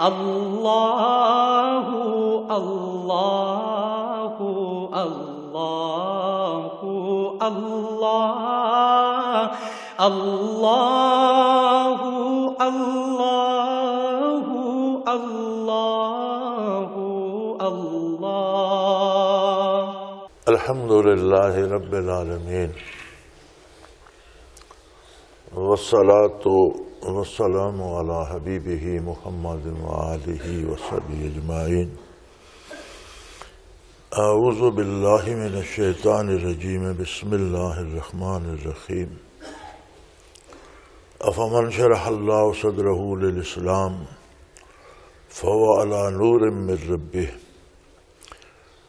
اللہ اللہ اللہ اللہ اللہ اللہ اللہ اللہ الحمد للہ رب العالمین والصلاة والسلام علی حبیبہ محمد وآلہ وصحبہ اجمعین۔ اعوذ باللہ من الشیطان الرجیم، بسم اللہ الرحمن الرحیم۔ افمن شرح اللہ صدرہ للاسلام فهو علی نور من ربہ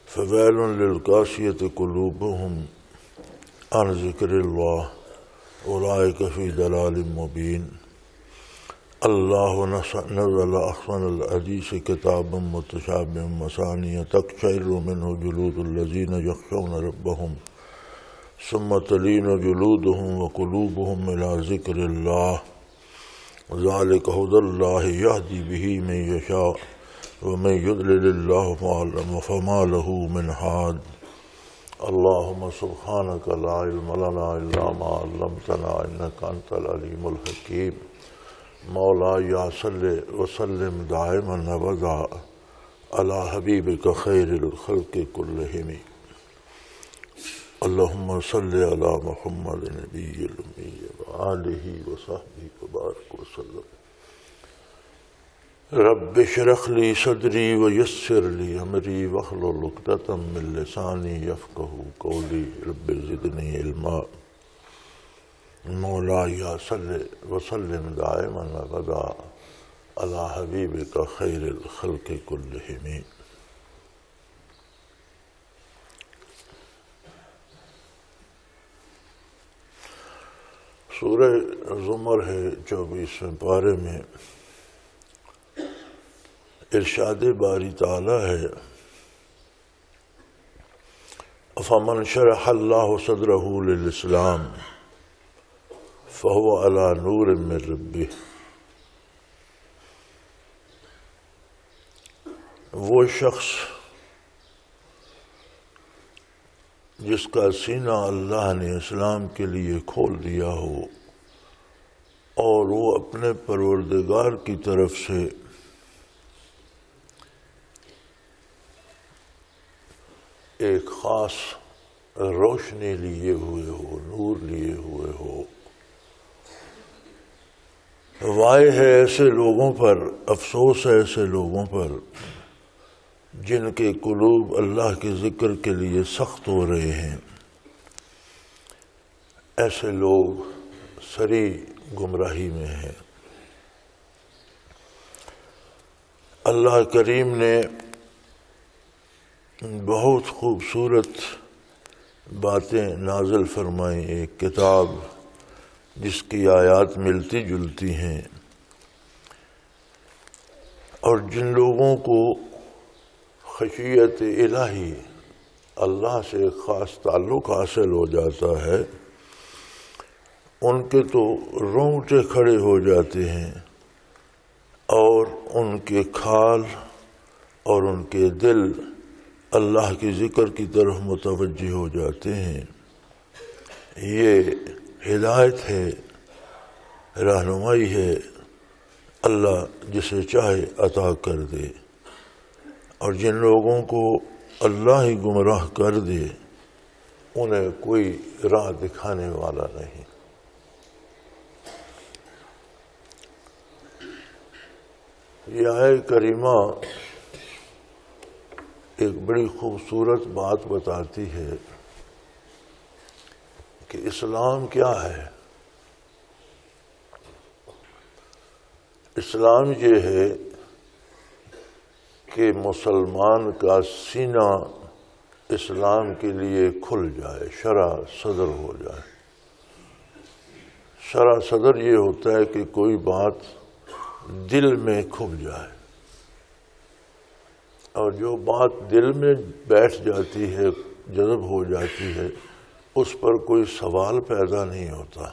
فویل للقاسیۃ قلوبہم عن ذکر اللہ اولئک فی ضلال مبین۔ اللہ نزل احسن الحدیث کتابا متشابہا مثانیہ تقشعر منہ جلود الذین یخشون ربہم ثم تلین جلودہم وقلوبہم الی ذکر اللہ ذلک ھدی اللہ یہدی بہ من یشاء ومن یضلل اللہ فما لہ من ہاد۔ اللہم سبحانک لا علم لنا الا ما علمتنا انک انت العلیم الحکیم۔ مولاي صل وسلم دائما ابدا على حبيبك خير الخلق كلهم۔ اللهم صل على محمد النبي الأمي وآله وصحبه وبارك وسلم۔ رب اشرح لي صدري ويسر لي أمري واحلل عقدة من لساني يفقهوا قولي رب زدني علما۔ مولاي صل وسلم دائما ابدا على حبيبك خير الخلق كلهم۔ سورہ زمر ہے 24ویں پارے میں ارشاد باری تعالی ہے افمن شرح اللہ صدرہ للاسلام فهو علی نور من ربہ۔ وہ شخص جس کا سینہ اللہ نے اسلام کے لیے کھول دیا ہو اور وہ اپنے پروردگار کی طرف سے ایک خاص روشنی لیے ہوئے ہو، نور لیے ہوئے ہو۔ وائے ہے ایسے لوگوں پر، افسوس ہے ایسے لوگوں پر جن کے قلوب اللہ کے ذکر کے لیے سخت ہو رہے ہیں۔ ایسے لوگ سری گمراہی میں ہیں۔ اللہ کریم نے بہت خوبصورت باتیں نازل فرمائیں، ایک کتاب جس کی آیات ملتی جلتی ہیں، اور جن لوگوں کو خشیت الہی اللہ سے خاص تعلق حاصل ہو جاتا ہے ان کے تو رونگٹے کھڑے ہو جاتے ہیں اور ان کے کھال اور ان کے دل اللہ کے ذکر کی طرف متوجہ ہو جاتے ہیں۔ یہ ہدایت ہے، رہنمائی ہے، اللہ جسے چاہے عطا کر دے، اور جن لوگوں کو اللہ ہی گمراہ کر دے انہیں کوئی راہ دکھانے والا نہیں۔ یہ آیت کریمہ ایک بڑی خوبصورت بات بتاتی ہے کہ اسلام کیا ہے۔ اسلام یہ ہے کہ مسلمان کا سینہ اسلام کے لیے کھل جائے، شرح صدر ہو جائے۔ شرح صدر یہ ہوتا ہے کہ کوئی بات دل میں کھل جائے، اور جو بات دل میں بیٹھ جاتی ہے، جذب ہو جاتی ہے، اس پر کوئی سوال پیدا نہیں ہوتا۔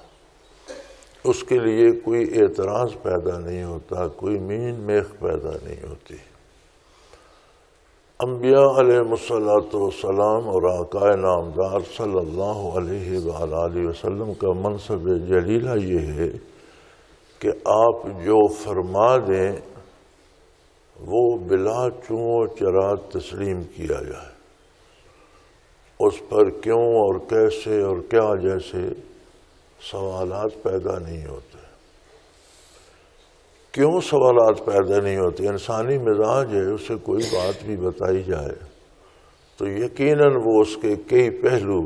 اس کے لیے کوئی اعتراض پیدا نہیں ہوتا، کوئی مین میخ پیدا نہیں ہوتی۔ انبیاء علیہ السلام اور آقا نامدار صلی اللہ علیہ وآلہ وسلم کا منصب جلیلہ یہ ہے کہ آپ جو فرما دیں وہ بلا چوں چرا تسلیم کیا جائے، اس پر کیوں اور کیسے اور کیا جیسے سوالات پیدا نہیں ہوتے۔ کیوں سوالات پیدا نہیں ہوتے؟ انسانی مزاج ہے، اسے کوئی بات بھی بتائی جائے تو یقیناً وہ اس کے کئی پہلو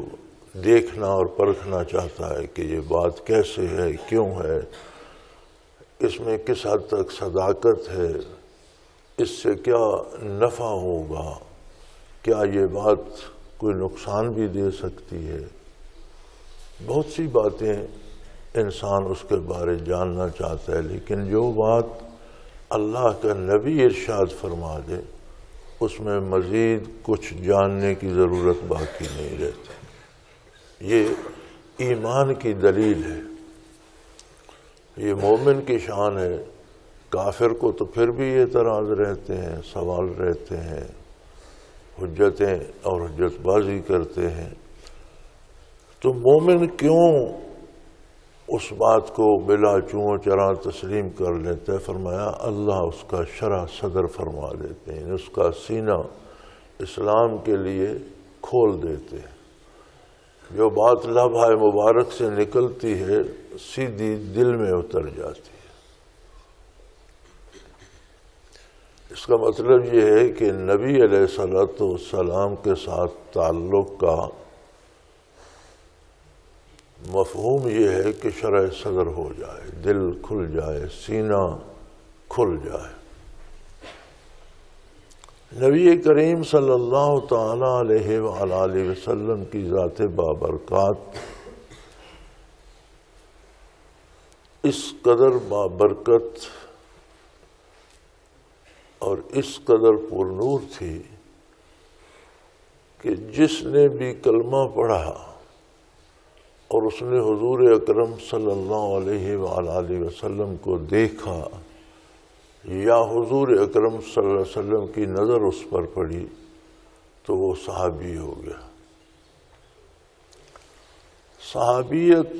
دیکھنا اور پرکھنا چاہتا ہے کہ یہ بات کیسے ہے، کیوں ہے، اس میں کس حد تک صداقت ہے، اس سے کیا نفع ہوگا، کیا یہ بات کوئی نقصان بھی دے سکتی ہے۔ بہت سی باتیں انسان اس کے بارے جاننا چاہتا ہے، لیکن جو بات اللہ کا نبی ارشاد فرما دے اس میں مزید کچھ جاننے کی ضرورت باقی نہیں رہتی۔ یہ ایمان کی دلیل ہے، یہ مومن کی شان ہے۔ کافر کو تو پھر بھی اعتراض رہتے ہیں، سوال رہتے ہیں، حجتیں اور حجت بازی کرتے ہیں۔ تو مومن کیوں اس بات کو بلا چوں چرا تسلیم کر لیتے؟ فرمایا اللہ اس کا شرح صدر فرما دیتے ہیں، اس کا سینہ اسلام کے لیے کھول دیتے ہیں۔ جو بات لبھائے مبارک سے نکلتی ہے سیدھی دل میں اتر جاتی ہے۔ اس کا مطلب یہ ہے کہ نبی علیہ السلام کے ساتھ تعلق کا مفہوم یہ ہے کہ شرح صدر ہو جائے، دل کھل جائے، سینہ کھل جائے۔ نبی کریم صلی اللہ تعالی علیہ وآلہ وسلم کی ذات بابرکات اس قدر بابرکت اور اس قدر پر نور تھی کہ جس نے بھی کلمہ پڑھا اور اس نے حضور اکرم صلی اللہ علیہ وآلہ وسلم کو دیکھا یا حضور اکرم صلی اللہ علیہ وسلم کی نظر اس پر پڑی تو وہ صحابی ہو گیا۔ صحابیت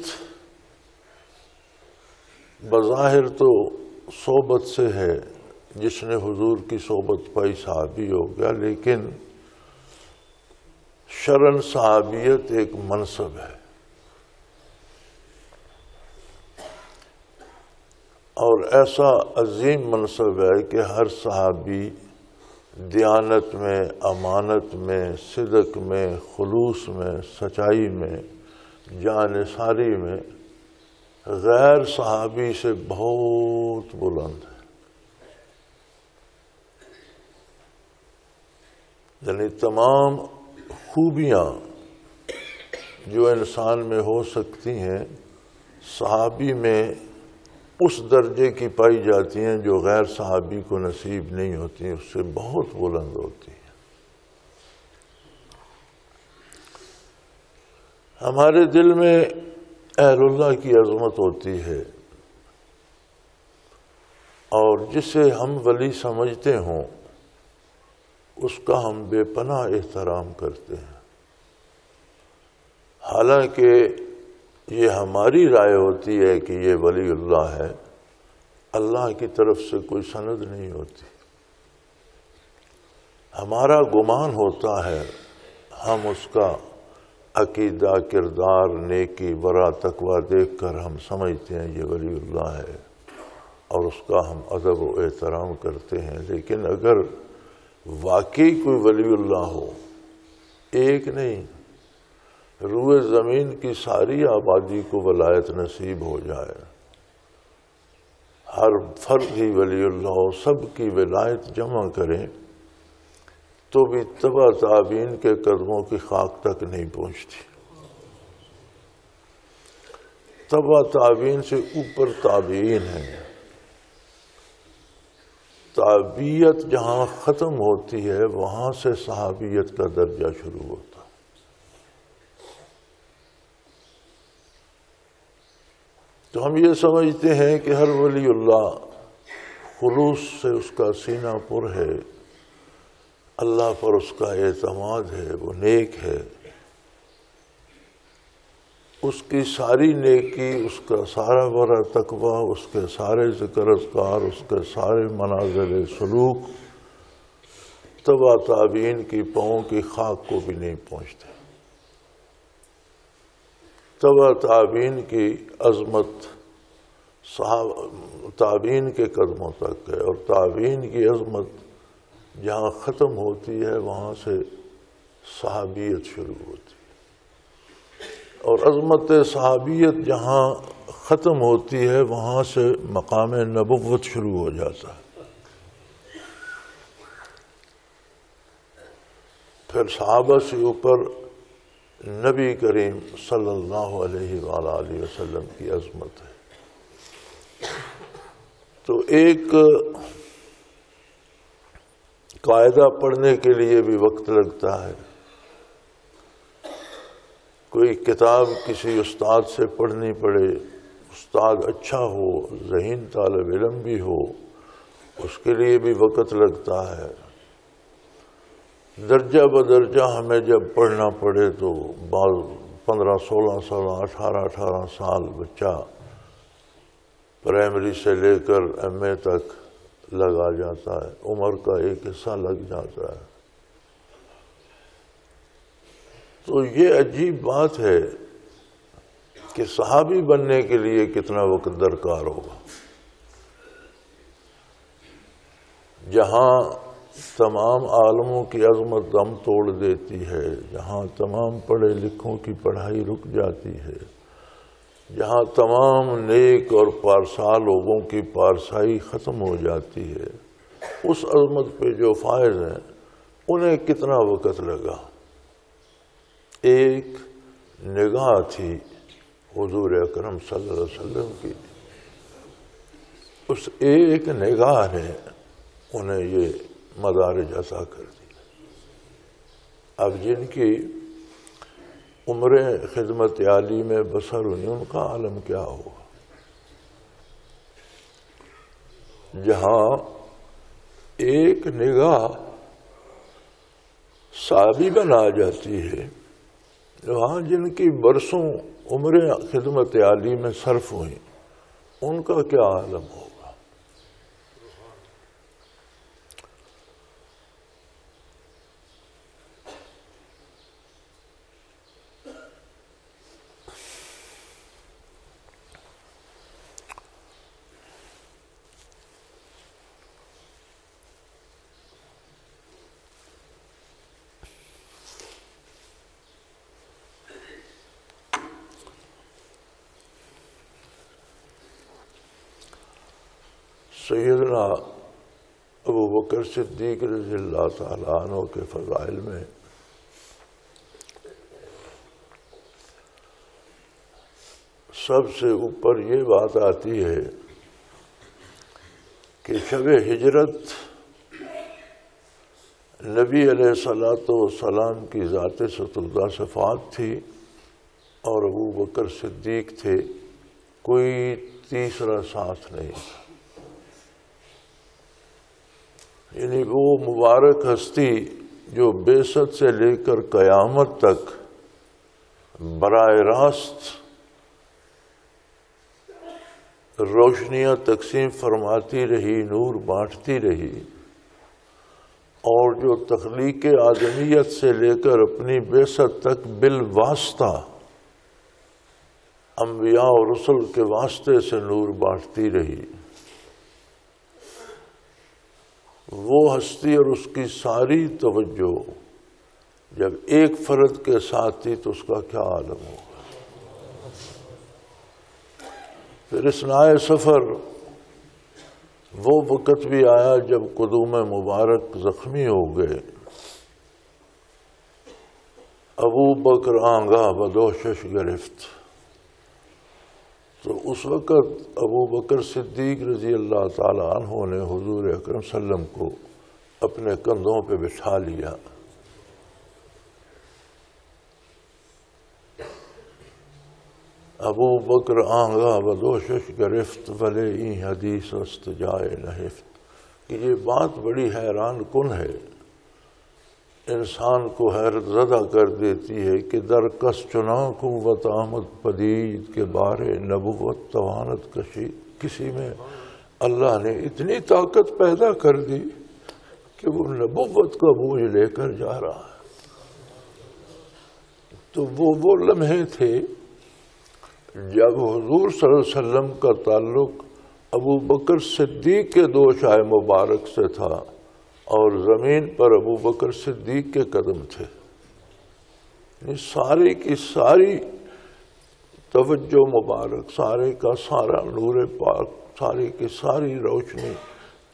بظاہر تو صحبت سے ہے، جس نے حضور کی صحبت پائی صحابی ہو گیا، لیکن شرعاً صحابیت ایک منصب ہے اور ایسا عظیم منصب ہے کہ ہر صحابی دیانت میں، امانت میں، صدق میں، خلوص میں، سچائی میں، جانثاری میں غیر صحابی سے بہت بلند ہے۔ یعنی تمام خوبیاں جو انسان میں ہو سکتی ہیں صحابی میں اس درجے کی پائی جاتی ہیں جو غیر صحابی کو نصیب نہیں ہوتی ہیں، اس سے بہت بلند ہوتی ہیں۔ ہمارے دل میں اہل اللہ کی عظمت ہوتی ہے اور جسے ہم ولی سمجھتے ہوں اس کا ہم بے پناہ احترام کرتے ہیں، حالانکہ یہ ہماری رائے ہوتی ہے کہ یہ ولی اللہ ہے، اللہ کی طرف سے کوئی سند نہیں ہوتی۔ ہمارا گمان ہوتا ہے، ہم اس کا عقیدہ، کردار، نیکی، ورع، تقوی دیکھ کر ہم سمجھتے ہیں یہ ولی اللہ ہے اور اس کا ہم ادب و احترام کرتے ہیں۔ لیکن اگر واقعی کوئی ولی اللہ ہو، ایک نہیں، روئے زمین کی ساری آبادی کو ولایت نصیب ہو جائے، ہر فرد ہی ولی اللہ ہو، سب کی ولایت جمع کریں تو بھی تبع تابعین کے قدموں کی خاک تک نہیں پہنچتی۔ تبع تابعین سے اوپر تابعین ہیں۔ تابعیت جہاں ختم ہوتی ہے وہاں سے صحابیت کا درجہ شروع ہوتا ہے۔ تو تو ہم یہ سمجھتے ہیں کہ ہر ولی اللہ خلوص سے اس کا سینہ پر ہے، اللہ پر اس کا اعتماد ہے، وہ نیک ہے، اس کی ساری نیکی، اس کا سارا برا تقوی، اس کے سارے ذکر اذکار، اس کے سارے منازل سلوک تبع تابعین کی پاؤں کی خاک کو بھی نہیں پہنچتے۔ تبع تابعین کی عظمت تابعین کے قدموں تک ہے، اور تابعین کی عظمت جہاں ختم ہوتی ہے وہاں سے صحابیت شروع ہوتی ہے، اور عظمت صحابیت جہاں ختم ہوتی ہے وہاں سے مقام نبوت شروع ہو جاتا ہے۔ پھر صحابہ سے اوپر نبی کریم صلی اللہ علیہ وآلہ وسلم کی عظمت ہے۔ تو ایک قاعدہ پڑھنے کے لیے بھی وقت لگتا ہے، کوئی کتاب کسی استاد سے پڑھنی پڑے، استاد اچھا ہو، ذہین طالب علم بھی ہو، اس کے لیے بھی وقت لگتا ہے۔ درجہ بدرجہ ہمیں جب پڑھنا پڑے تو 15 16 16 18 سال بچہ پرائمری سے لے کر ایم اے تک لگا جاتا ہے، عمر کا ایک حصہ لگ جاتا ہے۔ تو یہ عجیب بات ہے کہ صحابی بننے کے لیے کتنا وقت درکار ہوگا، جہاں تمام عالموں کی عظمت دم توڑ دیتی ہے، جہاں تمام پڑھے لکھوں کی پڑھائی رک جاتی ہے، جہاں تمام نیک اور پارسا لوگوں کی پارسائی ختم ہو جاتی ہے، اس عظمت پہ جو فائز ہیں انہیں کتنا وقت لگا۔ ایک نگاہ تھی حضور اکرم صلی اللہ علیہ وسلم کی، اس ایک نگاہ نے انہیں یہ مدارج عطا کر دی۔ اب جن کی عمریں خدمت عالی میں بسر ہوئی ان کا عالم کیا ہوگا، جہاں ایک نگاہ صحابی بنا جاتی ہے، وہاں جن کی برسوں عمریں خدمت عالی میں صرف ہوئیں ان کا کیا عالم ہوگا۔ سیدنا ابو بکر صدیق رضی اللہ تعالیٰ عنہ کے فضائل میں سب سے اوپر یہ بات آتی ہے کہ شب ہجرت نبی علیہ الصلوۃ والسلام کی ذات ستردہ صفات تھی اور ابو بکر صدیق تھے، کوئی تیسرا ساتھ نہیں تھا۔ یعنی وہ مبارک ہستی جو بعثت سے لے کر قیامت تک براہ راست روشنیاں تقسیم فرماتی رہی، نور بانٹتی رہی، اور جو تخلیق آدمیت سے لے کر اپنی بعثت تک بالواسطہ انبیاء اور رسل کے واسطے سے نور بانٹتی رہی، وہ ہستی اور اس کی ساری توجہ جب ایک فرد کے ساتھ تھی تو اس کا کیا عالم ہوگا۔ پھر اثناء سفر وہ وقت بھی آیا جب قدوم مبارک زخمی ہو گئے، ابو بکر آنگاہ بدوشش گرفت، تو اس وقت ابو بکر صدیق رضی اللہ تعالی عنہ نے حضور اکرم صلی اللہ علیہ وسلم کو اپنے کندھوں پہ بٹھا لیا، ابو بکر آنگا بدوشش گرفت ولے این حدیث است جائے نہفت کہ یہ بات بڑی حیران کن ہے، انسان کو حیرت زدہ کر دیتی ہے کہ در کس چنان قوت آمد پدید کے بارے نبوت توانت کسی میں اللہ نے اتنی طاقت پیدا کر دی کہ وہ نبوت کا بوجھ لے کر جا رہا ہے۔ تو وہ لمحے تھے جب حضور صلی اللہ علیہ وسلم کا تعلق ابو بکر صدیق کے دوشائے مبارک سے تھا اور زمین پر ابو بکر صدیق کے قدم تھے، ساری کی ساری توجہ مبارک، سارے کا سارا نور پاک، ساری کی ساری روشنی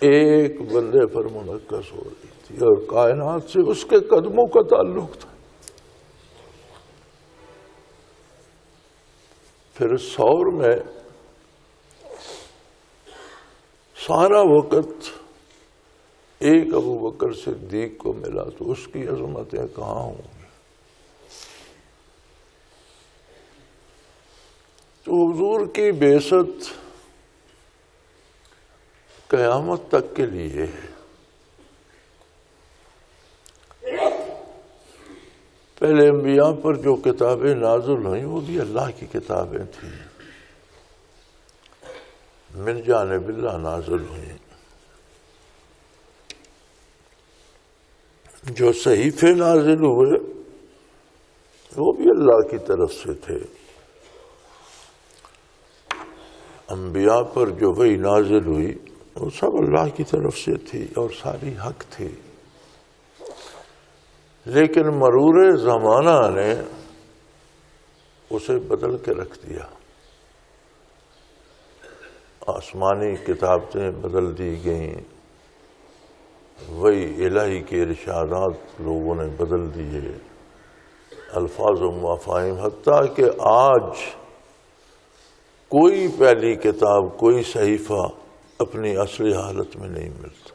ایک بندے پر منعکس ہو رہی تھی اور کائنات سے اس کے قدموں کا تعلق تھا۔ پھر سور میں سارا وقت ایک ابو بکر صدیق کو ملا تو اس کی عظمتیں کہاں ہوں گی؟ تو حضور کی بعثت قیامت تک کے لیے ہے۔ پہلے انبیاء پر جو کتابیں نازل ہوئیں وہ بھی اللہ کی کتابیں تھیں، من جانب اللہ نازل ہوئیں۔ جو صحیفے نازل ہوئے وہ بھی اللہ کی طرف سے تھے۔ انبیاء پر جو وحی نازل ہوئی وہ سب اللہ کی طرف سے تھی اور ساری حق تھی، لیکن مرور زمانہ نے اسے بدل کے رکھ دیا۔ آسمانی کتابیں بدل دی گئیں، وہی الہی کے ارشادات لوگوں نے بدل دیے، الفاظ و مفاہیم، حتیٰ کہ آج کوئی پہلی کتاب، کوئی صحیفہ اپنی اصلی حالت میں نہیں ملتا۔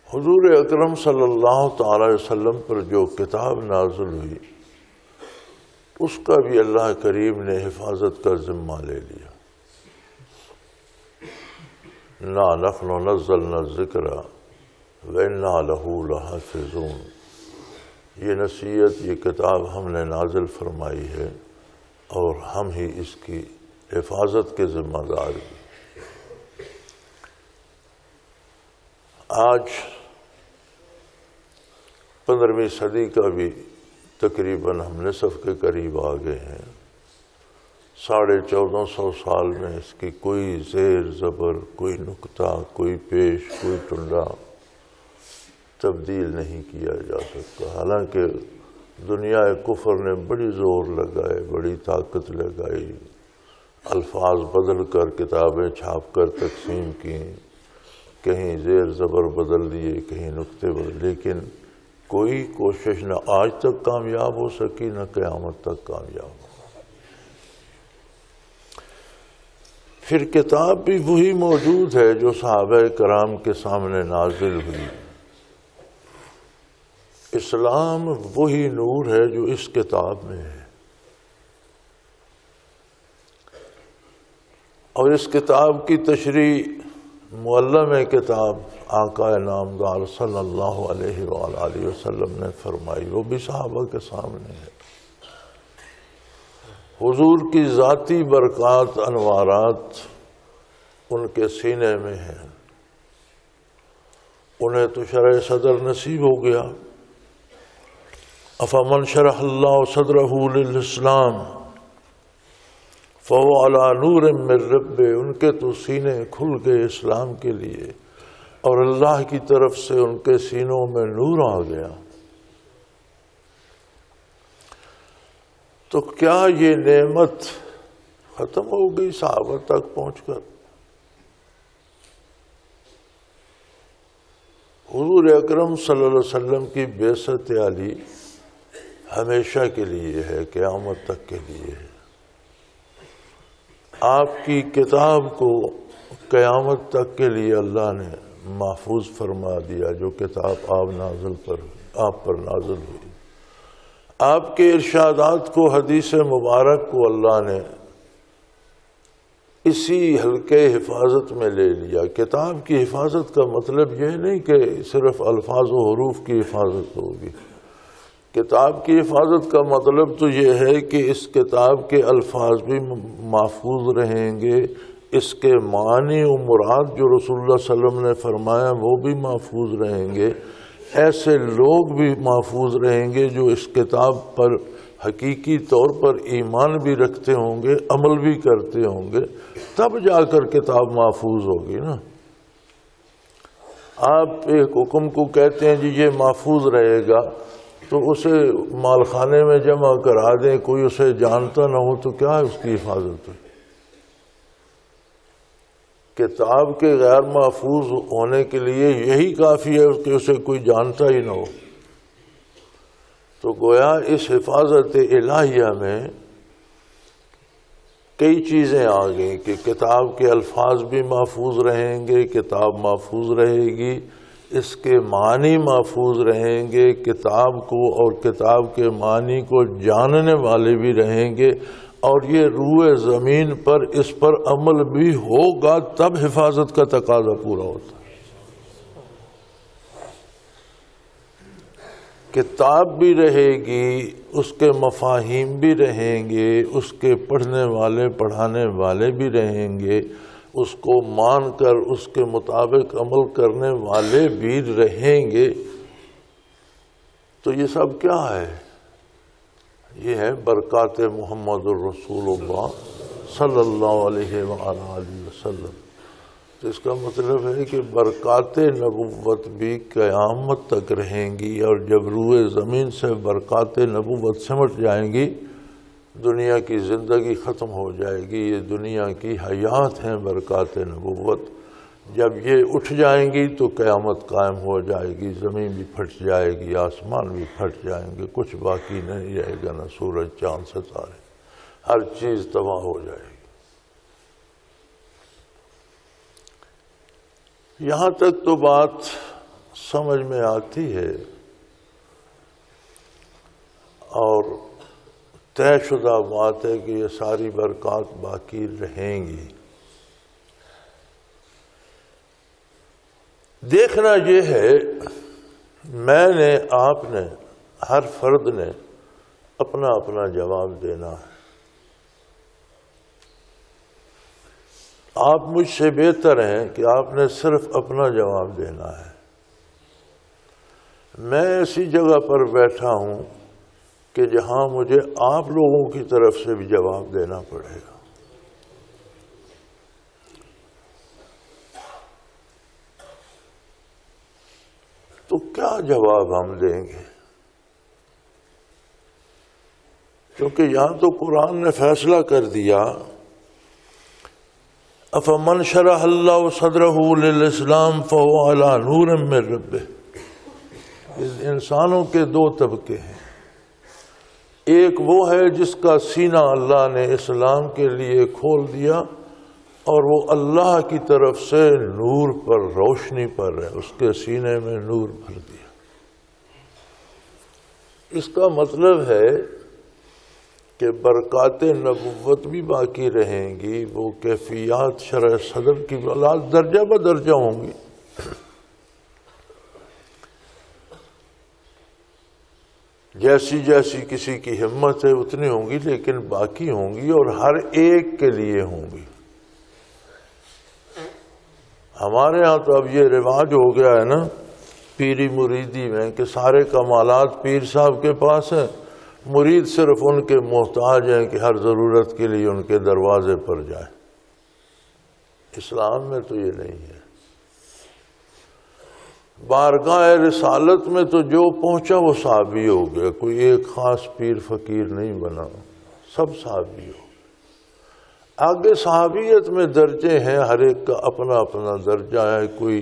حضور اکرم صلی اللہ تعالی علیہ وسلم پر جو کتاب نازل ہوئی اس کا بھی اللہ کریم نے حفاظت کا ذمہ لے لیا۔ انا نحن نزلنا الذکر وانا لہ لحافظون، یہ نصیحت، یہ کتاب ہم نے نازل فرمائی ہے اور ہم ہی اس کی حفاظت کے ذمہ دار ہیں۔ آج 15ویں صدی کا بھی تقریباً ہم نصف کے قریب آ گئے ہیں۔ 1450 سال میں اس کی کوئی زیر زبر، کوئی نکتہ، کوئی پیش، کوئی ٹنڈا تبدیل نہیں کیا جا سکتا، حالانکہ دنیا کفر نے بڑی زور لگائے، بڑی طاقت لگائی، الفاظ بدل کر کتابیں چھاپ کر تقسیم کی، کہیں زیر زبر بدل دیے، کہیں نکتے بدل، لیکن کوئی کوشش نہ آج تک کامیاب ہو سکی، نہ قیامت تک کامیاب ہو۔ پھر کتاب بھی وہی موجود ہے جو صحابہ کرام کے سامنے نازل ہوئی۔ اسلام وہی نور ہے جو اس کتاب میں ہے، اور اس کتاب کی تشریح معلم کتاب آقا نامدار صلی اللہ علیہ وآلہ وسلم نے فرمائی، وہ بھی صحابہ کے سامنے ہے۔ حضور کی ذاتی برکات، انوارات ان کے سینے میں ہیں، انہیں تو شرح صدر نصیب ہو گیا۔ افمن شرح اللہ صدرہ للاسلام فهو علی نور من ربہ، ان کے تو سینے کھل گئے اسلام کے لیے اور اللہ کی طرف سے ان کے سینوں میں نور آ گیا۔ تو کیا یہ نعمت ختم ہو گئی صحابہ تک پہنچ کر؟ حضور اکرم صلی اللہ علیہ وسلم کی بعثت عالی ہمیشہ کے لیے ہے، قیامت تک کے لیے ہے۔ آپ کی کتاب کو قیامت تک کے لیے اللہ نے محفوظ فرما دیا، جو کتاب آپ پر نازل ہوئی۔ آپ کے ارشادات کو، حدیث مبارک کو اللہ نے اسی حلقے حفاظت میں لے لیا۔ کتاب کی حفاظت کا مطلب یہ نہیں کہ صرف الفاظ و حروف کی حفاظت ہوگی۔ کتاب کی حفاظت کا مطلب تو یہ ہے کہ اس کتاب کے الفاظ بھی محفوظ رہیں گے، اس کے معنی و مراد جو رسول اللہ صلی اللہ علیہ وسلم نے فرمایا وہ بھی محفوظ رہیں گے، ایسے لوگ بھی محفوظ رہیں گے جو اس کتاب پر حقیقی طور پر ایمان بھی رکھتے ہوں گے، عمل بھی کرتے ہوں گے، تب جا کر کتاب محفوظ ہوگی نا۔ آپ ایک حکم کو کہتے ہیں جی یہ محفوظ رہے گا، تو اسے مال خانے میں جمع کرا دیں، کوئی اسے جانتا نہ ہو تو کیا ہے اس کی حفاظت؟ کتاب کے غیر محفوظ ہونے کے لیے یہی کافی ہے کہ اسے کوئی جانتا ہی نہ ہو۔ تو گویا اس حفاظت الہیہ میں کئی چیزیں آ گئیں کہ کتاب کے الفاظ بھی محفوظ رہیں گے، کتاب محفوظ رہے گی، اس کے معنی محفوظ رہیں گے، کتاب کو اور کتاب کے معنی کو جاننے والے بھی رہیں گے، اور یہ روئے زمین پر اس پر عمل بھی ہوگا، تب حفاظت کا تقاضا پورا ہوتا ہے۔ کتاب بھی رہے گی، اس کے مفاہیم بھی رہیں گے، اس کے پڑھنے والے پڑھانے والے بھی رہیں گے، اس کو مان کر اس کے مطابق عمل کرنے والے بھی رہیں گے۔ تو یہ سب کیا ہے؟ یہ ہے برکات محمد الرسول اللہ صلی اللہ علیہ وآلہ وسلم۔ تو اس کا مطلب ہے کہ برکات نبوت بھی قیامت تک رہیں گی، اور جب روئے زمین سے برکات نبوت سمٹ جائیں گی، دنیا کی زندگی ختم ہو جائے گی۔ یہ دنیا کی حیات ہیں برکات نبوت، جب یہ اٹھ جائیں گی تو قیامت قائم ہو جائے گی، زمین بھی پھٹ جائے گی، آسمان بھی پھٹ جائیں گے، کچھ باقی نہیں رہے گا، نہ سورج چاند ستارے، ہر چیز تباہ ہو جائے گی۔ یہاں تک تو بات سمجھ میں آتی ہے، اور طے شدہ بات ہے کہ یہ ساری برکات باقی رہیں گی۔ دیکھنا یہ ہے، میں نے، آپ نے، ہر فرد نے اپنا اپنا جواب دینا ہے۔ آپ مجھ سے بہتر ہیں کہ آپ نے صرف اپنا جواب دینا ہے۔ میں ایسی جگہ پر بیٹھا ہوں کہ جہاں مجھے آپ لوگوں کی طرف سے بھی جواب دینا پڑے گا۔ تو کیا جواب ہم دیں گے؟ کیونکہ یہاں تو قرآن نے فیصلہ کر دیا، افمن شرح اللہ صدرہ للاسلام فہو علی نور من ربہ۔ انسانوں کے دو طبقے ہیں، ایک وہ ہے جس کا سینہ اللہ نے اسلام کے لیے کھول دیا، اور وہ اللہ کی طرف سے نور پر، روشنی پر ہے، اس کے سینے میں نور بھر دیا۔ اس کا مطلب ہے کہ برکات نبوت بھی باقی رہیں گی، وہ کیفیات شرح صدر کی درجہ بدرجہ ہوں گی۔ جیسی جیسی کسی کی ہمت ہے اتنی ہوں گی، لیکن باقی ہوں گی، اور ہر ایک کے لیے ہوں گی۔ ہمارے ہاں تو اب یہ رواج ہو گیا ہے نا پیری مریدی میں، کہ سارے کمالات پیر صاحب کے پاس ہیں، مرید صرف ان کے محتاج ہیں کہ ہر ضرورت کے لیے ان کے دروازے پر جائیں۔ اسلام میں تو یہ نہیں ہے۔ بارگاہ رسالت میں تو جو پہنچا وہ صحابی ہو گیا، کوئی ایک خاص پیر فقیر نہیں بنا، سب صحابی ہو۔ آگے صحابیت میں درجے ہیں، ہر ایک کا اپنا اپنا درجہ ہے، کوئی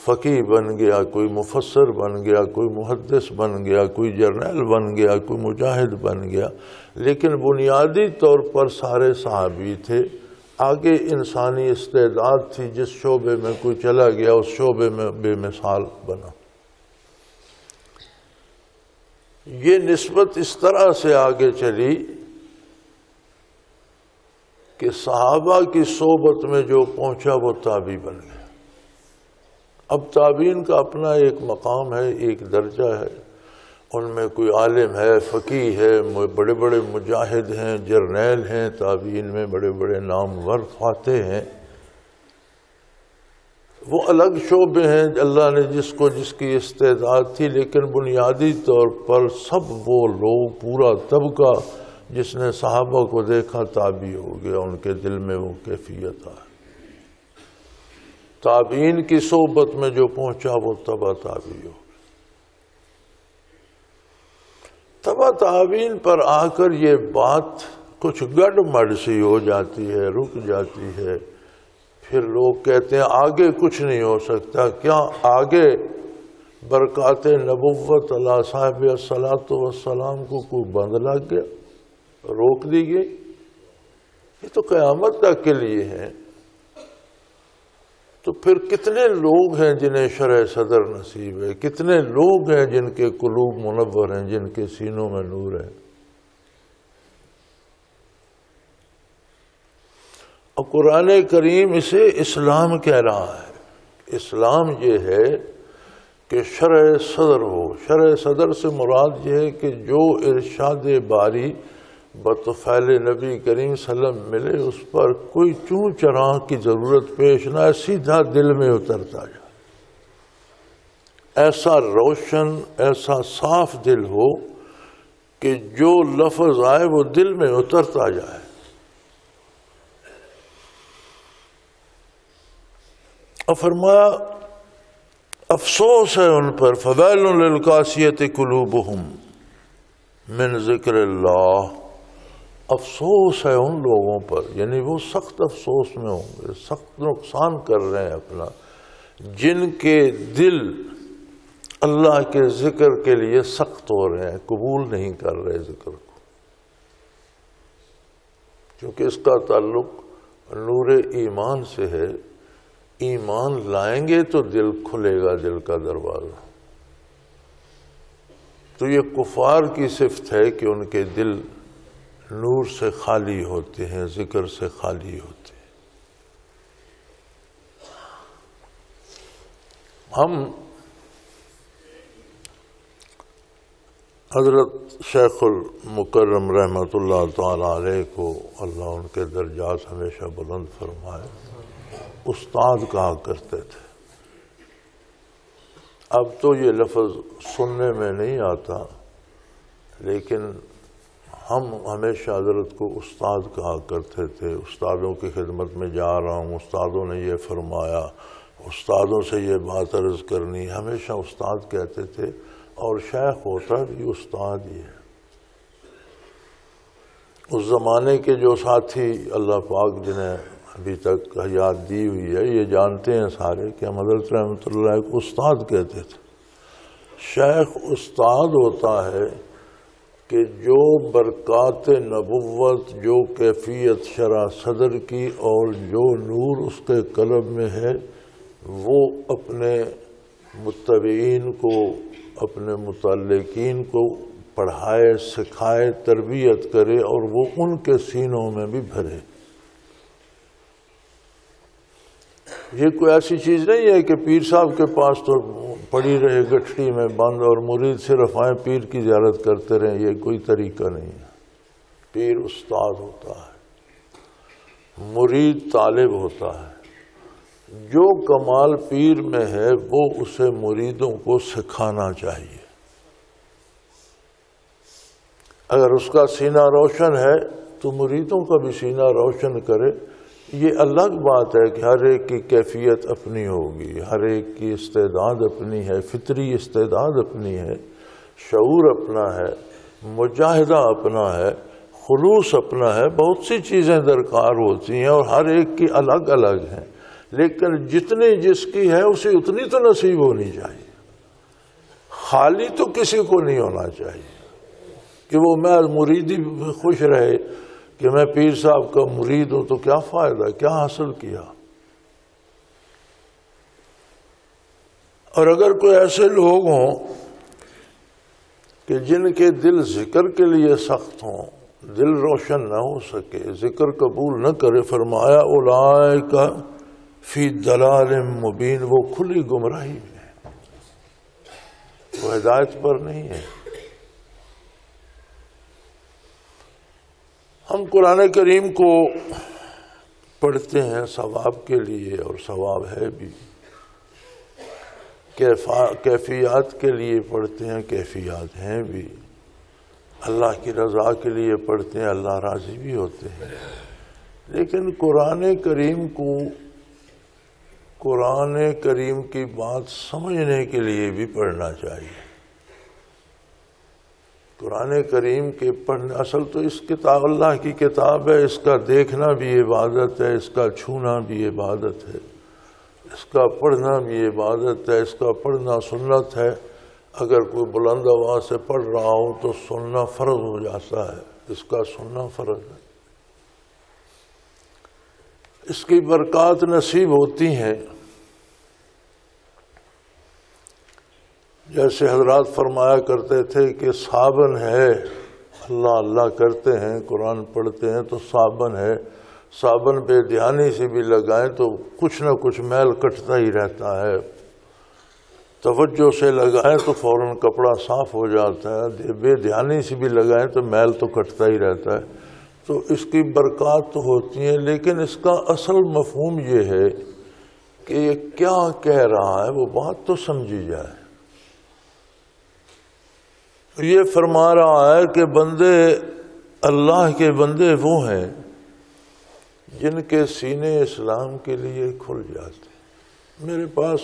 فقیہ بن گیا، کوئی مفسر بن گیا، کوئی محدث بن گیا، کوئی جرنیل بن گیا، کوئی مجاہد بن گیا، لیکن بنیادی طور پر سارے صحابی تھے۔ آگے انسانی استعداد تھی، جس شعبے میں کوئی چلا گیا اس شعبے میں بے مثال بنا۔ یہ نسبت اس طرح سے آگے چلی کہ صحابہ کی صحبت میں جو پہنچا وہ تابعی بن گیا۔ اب تابعین کا اپنا ایک مقام ہے، ایک درجہ ہے، ان میں کوئی عالم ہے، فقیہ ہے، بڑے بڑے مجاہد ہیں، جرنیل ہیں، تابعین میں بڑے بڑے نامور فاتح ہیں، وہ الگ شعبے ہیں، اللہ نے جس کو جس کی استعداد تھی، لیکن بنیادی طور پر سب وہ لوگ، پورا طبقہ جس نے صحابہ کو دیکھا تابعی ہو گیا، ان کے دل میں وہ کیفیت آئی۔ تابعین کی صحبت میں جو پہنچا وہ تبع تابعی ہو۔ تبع تابعین پر آ کر یہ بات کچھ گڑ مڑ سی ہو جاتی ہے، رک جاتی ہے، پھر لوگ کہتے ہیں آگے کچھ نہیں ہو سکتا۔ کیا آگے برکات نبوت علی صاحب الصلاۃ والسلام کو کوئی بند لگ گیا، روک دی گئی؟ یہ تو قیامت تک کے لیے ہیں۔ تو پھر کتنے لوگ ہیں جنہیں شرح صدر نصیب ہے، کتنے لوگ ہیں جن کے قلوب منور ہیں، جن کے سینوں میں نور ہے۔ اور قرآن کریم اسے اسلام کہہ رہا ہے۔ اسلام یہ ہے کہ شرح صدر ہو۔ شرح صدر سے مراد یہ ہے کہ جو ارشاد باری بطفیل نبی کریم صلی اللہ علیہ وسلم ملے، اس پر کوئی چوں چراغ کی ضرورت پیش نہ آئے، سیدھا دل میں اترتا جائے، ایسا روشن، ایسا صاف دل ہو کہ جو لفظ آئے وہ دل میں اترتا جائے۔ اور فرمایا افسوس ہے ان پر، فویل للقاسیۃ قلوبہم من ذکر اللہ، افسوس ہے ان لوگوں پر، یعنی وہ سخت افسوس میں ہوں گے، سخت نقصان کر رہے ہیں اپنا، جن کے دل اللہ کے ذکر کے لیے سخت ہو رہے ہیں، قبول نہیں کر رہے ذکر کو، کیونکہ اس کا تعلق نور ایمان سے ہے۔ ایمان لائیں گے تو دل کھلے گا، دل کا دروازہ۔ تو یہ کفار کی صفت ہے کہ ان کے دل نور سے خالی ہوتے ہیں، ذکر سے خالی ہوتے ہیں۔ ہم حضرت شیخ المکرم رحمۃ اللہ تعالی علیہ کو اللہ ان کے درجات ہمیشہ بلند فرمائے، استاد کہا کرتے تھے۔ اب تو یہ لفظ سننے میں نہیں آتا، لیکن ہم ہمیشہ حضرت کو استاد کہا کرتے تھے۔ استادوں کی خدمت میں جا رہا ہوں، استادوں نے یہ فرمایا، استادوں سے یہ بات عرض کرنی، ہمیشہ استاد کہتے تھے، اور شیخ ہوتا بھی استاد ہی ہے۔ اس زمانے کے جو ساتھی اللہ پاک جنہیں ابھی تک حیات دی ہوئی ہے، یہ جانتے ہیں سارے کہ ہم حضرت رحمۃ اللہ کو استاد کہتے تھے۔ شیخ استاد ہوتا ہے کہ جو برکات نبوت، جو کیفیت شرح صدر کی اور جو نور اس کے قلب میں ہے، وہ اپنے متبعین کو، اپنے متعلقین کو پڑھائے، سکھائے، تربیت کرے، اور وہ ان کے سینوں میں بھی بھرے۔ یہ کوئی ایسی چیز نہیں ہے کہ پیر صاحب کے پاس تو پڑی رہے گٹھڑی میں بند اور مرید صرف آئیں پیر کی زیارت کرتے رہیں، یہ کوئی طریقہ نہیں ہے۔ پیر استاد ہوتا ہے، مرید طالب ہوتا ہے۔ جو کمال پیر میں ہے وہ اسے مریدوں کو سکھانا چاہیے۔ اگر اس کا سینہ روشن ہے تو مریدوں کا بھی سینہ روشن کرے۔ یہ الگ بات ہے کہ ہر ایک کی کیفیت اپنی ہوگی، ہر ایک کی استعداد اپنی ہے، فطری استعداد اپنی ہے، شعور اپنا ہے، مجاہدہ اپنا ہے، خلوص اپنا ہے، بہت سی چیزیں درکار ہوتی ہیں اور ہر ایک کی الگ الگ ہیں، لیکن جتنی جس کی ہے اسے اتنی تو نصیب ہونی چاہیے۔ خالی تو کسی کو نہیں ہونا چاہیے کہ وہ میں مریدی خوش رہے کہ میں پیر صاحب کا مرید ہوں، تو کیا فائدہ، کیا حاصل کیا؟ اور اگر کوئی ایسے لوگ ہوں کہ جن کے دل ذکر کے لیے سخت ہوں، دل روشن نہ ہو سکے، ذکر قبول نہ کرے، فرمایا اولئک فی ضلال مبین، وہ کھلی گمراہی میں ہے، وہ ہدایت پر نہیں ہے۔ ہم قرآن کریم کو پڑھتے ہیں ثواب کے لیے، اور ثواب ہے بھی، کیفیات کے لیے پڑھتے ہیں، کیفیات ہیں بھی، اللہ کی رضا کے لیے پڑھتے ہیں، اللہ راضی بھی ہوتے ہیں، لیکن قرآن کریم کی بات سمجھنے کے لیے بھی پڑھنا چاہیے۔ قرآن کریم کے پڑھنے، اصل تو اس کتاب اللہ کی کتاب ہے، اس کا دیکھنا بھی عبادت ہے، اس کا چھونا بھی عبادت ہے، اس کا پڑھنا بھی عبادت ہے، اس کا پڑھنا سنت ہے۔ اگر کوئی بلند آواز سے پڑھ رہا ہو تو سننا فرض ہو جاتا ہے، اس کا سننا فرض ہے۔ اس کی برکات نصیب ہوتی ہیں، جیسے حضرات فرمایا کرتے تھے کہ صابن ہے، اللہ اللہ کرتے ہیں، قرآن پڑھتے ہیں تو صابن ہے، صابن بے دھیانی سے بھی لگائیں تو کچھ نہ کچھ میل کٹتا ہی رہتا ہے، توجہ سے لگائیں تو فوراً کپڑا صاف ہو جاتا ہے، بے دھیانی سے بھی لگائیں تو میل تو کٹتا ہی رہتا ہے۔ تو اس کی برکات تو ہوتی ہیں، لیکن اس کا اصل مفہوم یہ ہے کہ یہ کیا کہہ رہا ہے، وہ بات تو سمجھی جائے۔ یہ فرما رہا ہے کہ بندے، اللہ کے بندے وہ ہیں جن کے سینے اسلام کے لیے کھل جاتے ہیں۔ میرے پاس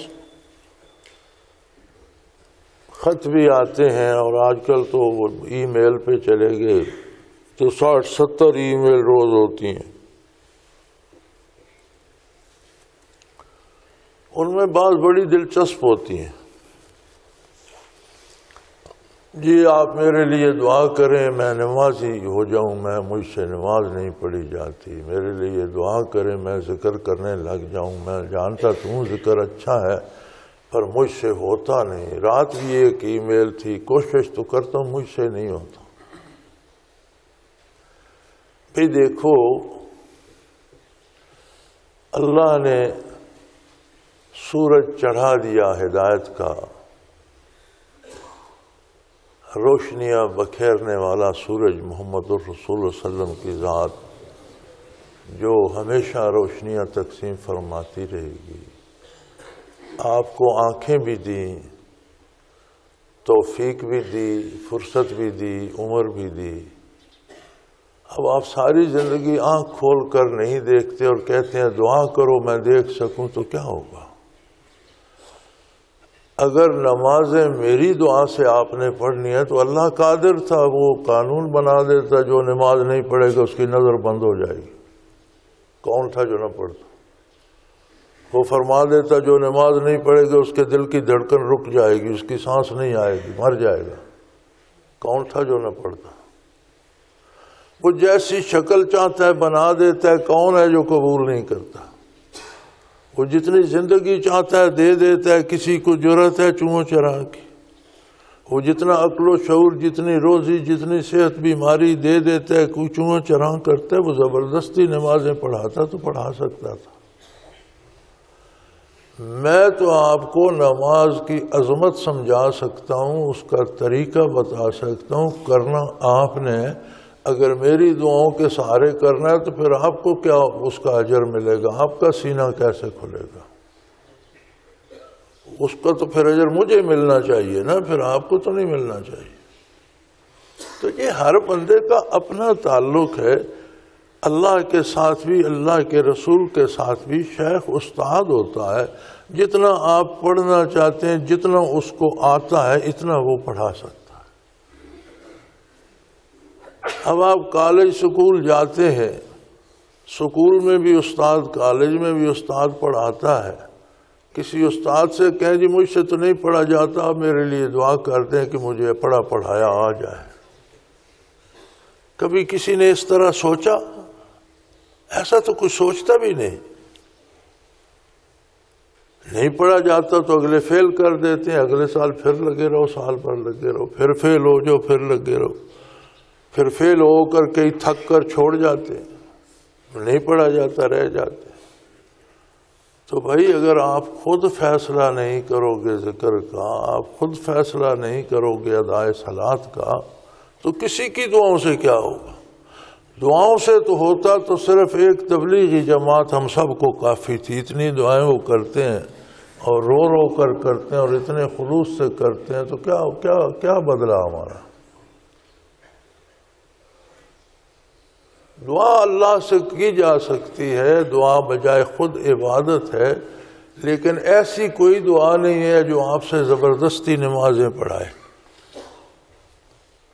خط بھی آتے ہیں، اور آج کل تو ای میل پہ چلے گئے تو 60-70 ای میل روز ہوتی ہیں، ان میں بعض بڑی دلچسپ ہوتی ہیں۔ جی آپ میرے لیے دعا کریں، میں نمازی ہو جاؤں، مجھ سے نماز نہیں پڑھی جاتی، میرے لیے دعا کریں، میں ذکر کرنے لگ جاؤں، میں جانتا تو ہوں ذکر اچھا ہے پر مجھ سے ہوتا نہیں۔ رات بھی ایک ای میل تھی، کوشش تو کرتا ہوں، مجھ سے نہیں ہوتا۔ بھئی دیکھو، اللہ نے سورج چڑھا دیا ہدایت کا، روشنیاں بکھیرنے والا سورج محمد الرسول صلی اللہ علیہ وسلم کی ذات، جو ہمیشہ روشنیاں تقسیم فرماتی رہے گی۔ آپ کو آنکھیں بھی دیں، توفیق بھی دی، فرصت بھی دی، عمر بھی دی۔ اب آپ ساری زندگی آنکھ کھول کر نہیں دیکھتے اور کہتے ہیں دعا کرو میں دیکھ سکوں، تو کیا ہوگا؟ اگر نمازیں میری دعا سے آپ نے پڑھنی ہے تو اللہ قادر تھا، وہ قانون بنا دیتا، جو نماز نہیں پڑھے گا اس کی نظر بند ہو جائے گی۔ کون تھا جو نہ پڑھتا؟ وہ فرما دیتا جو نماز نہیں پڑھے گا اس کے دل کی دھڑکن رک جائے گی، اس کی سانس نہیں آئے گی، مر جائے گا۔ کون تھا جو نہ پڑھتا؟ وہ جیسی شکل چاہتا ہے بنا دیتا ہے، کون ہے جو قبول نہیں کرتا؟ وہ جتنی زندگی چاہتا ہے دے دیتا ہے، کسی کو جرأت ہے چونو چرا کی۔ وہ جتنا عقل و شعور، جتنی روزی، جتنی صحت، بیماری دے دیتا ہے، کوئی چونو چرا کرتا ہے۔ وہ زبردستی نمازیں پڑھاتا تو پڑھا سکتا تھا۔ میں تو آپ کو نماز کی عظمت سمجھا سکتا ہوں، اس کا طریقہ بتا سکتا ہوں، کرنا آپ نے۔ اگر میری دعاؤں کے سہارے کرنا ہے تو پھر آپ کو کیا اس کا اجر ملے گا؟ آپ کا سینہ کیسے کھلے گا؟ اس کا تو پھر اجر مجھے ملنا چاہیے نا، پھر آپ کو تو نہیں ملنا چاہیے۔ تو یہ ہر بندے کا اپنا تعلق ہے، اللہ کے ساتھ بھی، اللہ کے رسول کے ساتھ بھی شیخ استاد ہوتا ہے۔ جتنا آپ پڑھنا چاہتے ہیں، جتنا اس کو آتا ہے، اتنا وہ پڑھا سکتا ہے۔ اب آپ کالج سکول جاتے ہیں، سکول میں بھی استاد، کالج میں بھی استاد پڑھاتا ہے۔ کسی استاد سے کہیں جی مجھ سے تو نہیں پڑھا جاتا، آپ میرے لیے دعا کرتے ہیں کہ مجھے پڑھا پڑھایا آ جائے۔ کبھی کسی نے اس طرح سوچا؟ ایسا تو کچھ سوچتا بھی نہیں۔ نہیں پڑھا جاتا تو اگلے فیل کر دیتے ہیں، اگلے سال پھر لگے رہو، سال بھر لگے رہو، پھر فیل ہو جاؤ، پھر لگے رہو، پھر فیل ہو کر کئی تھک کر چھوڑ جاتے ہیں، نہیں پڑھا جاتا، رہ جاتے۔ تو بھائی اگر آپ خود فیصلہ نہیں کرو گے ذکر کا، آپ خود فیصلہ نہیں کرو گے ادائے صلات کا، تو کسی کی دعاؤں سے کیا ہوگا؟ دعاؤں سے تو ہوتا تو صرف ایک تبلیغی جماعت ہم سب کو کافی تھی، اتنی دعائیں وہ کرتے ہیں اور رو رو کر کرتے ہیں اور اتنے خلوص سے کرتے ہیں، تو کیا بدلا ہمارا؟ دعا اللہ سے کی جا سکتی ہے، دعا بجائے خود عبادت ہے، لیکن ایسی کوئی دعا نہیں ہے جو آپ سے زبردستی نمازیں پڑھائے۔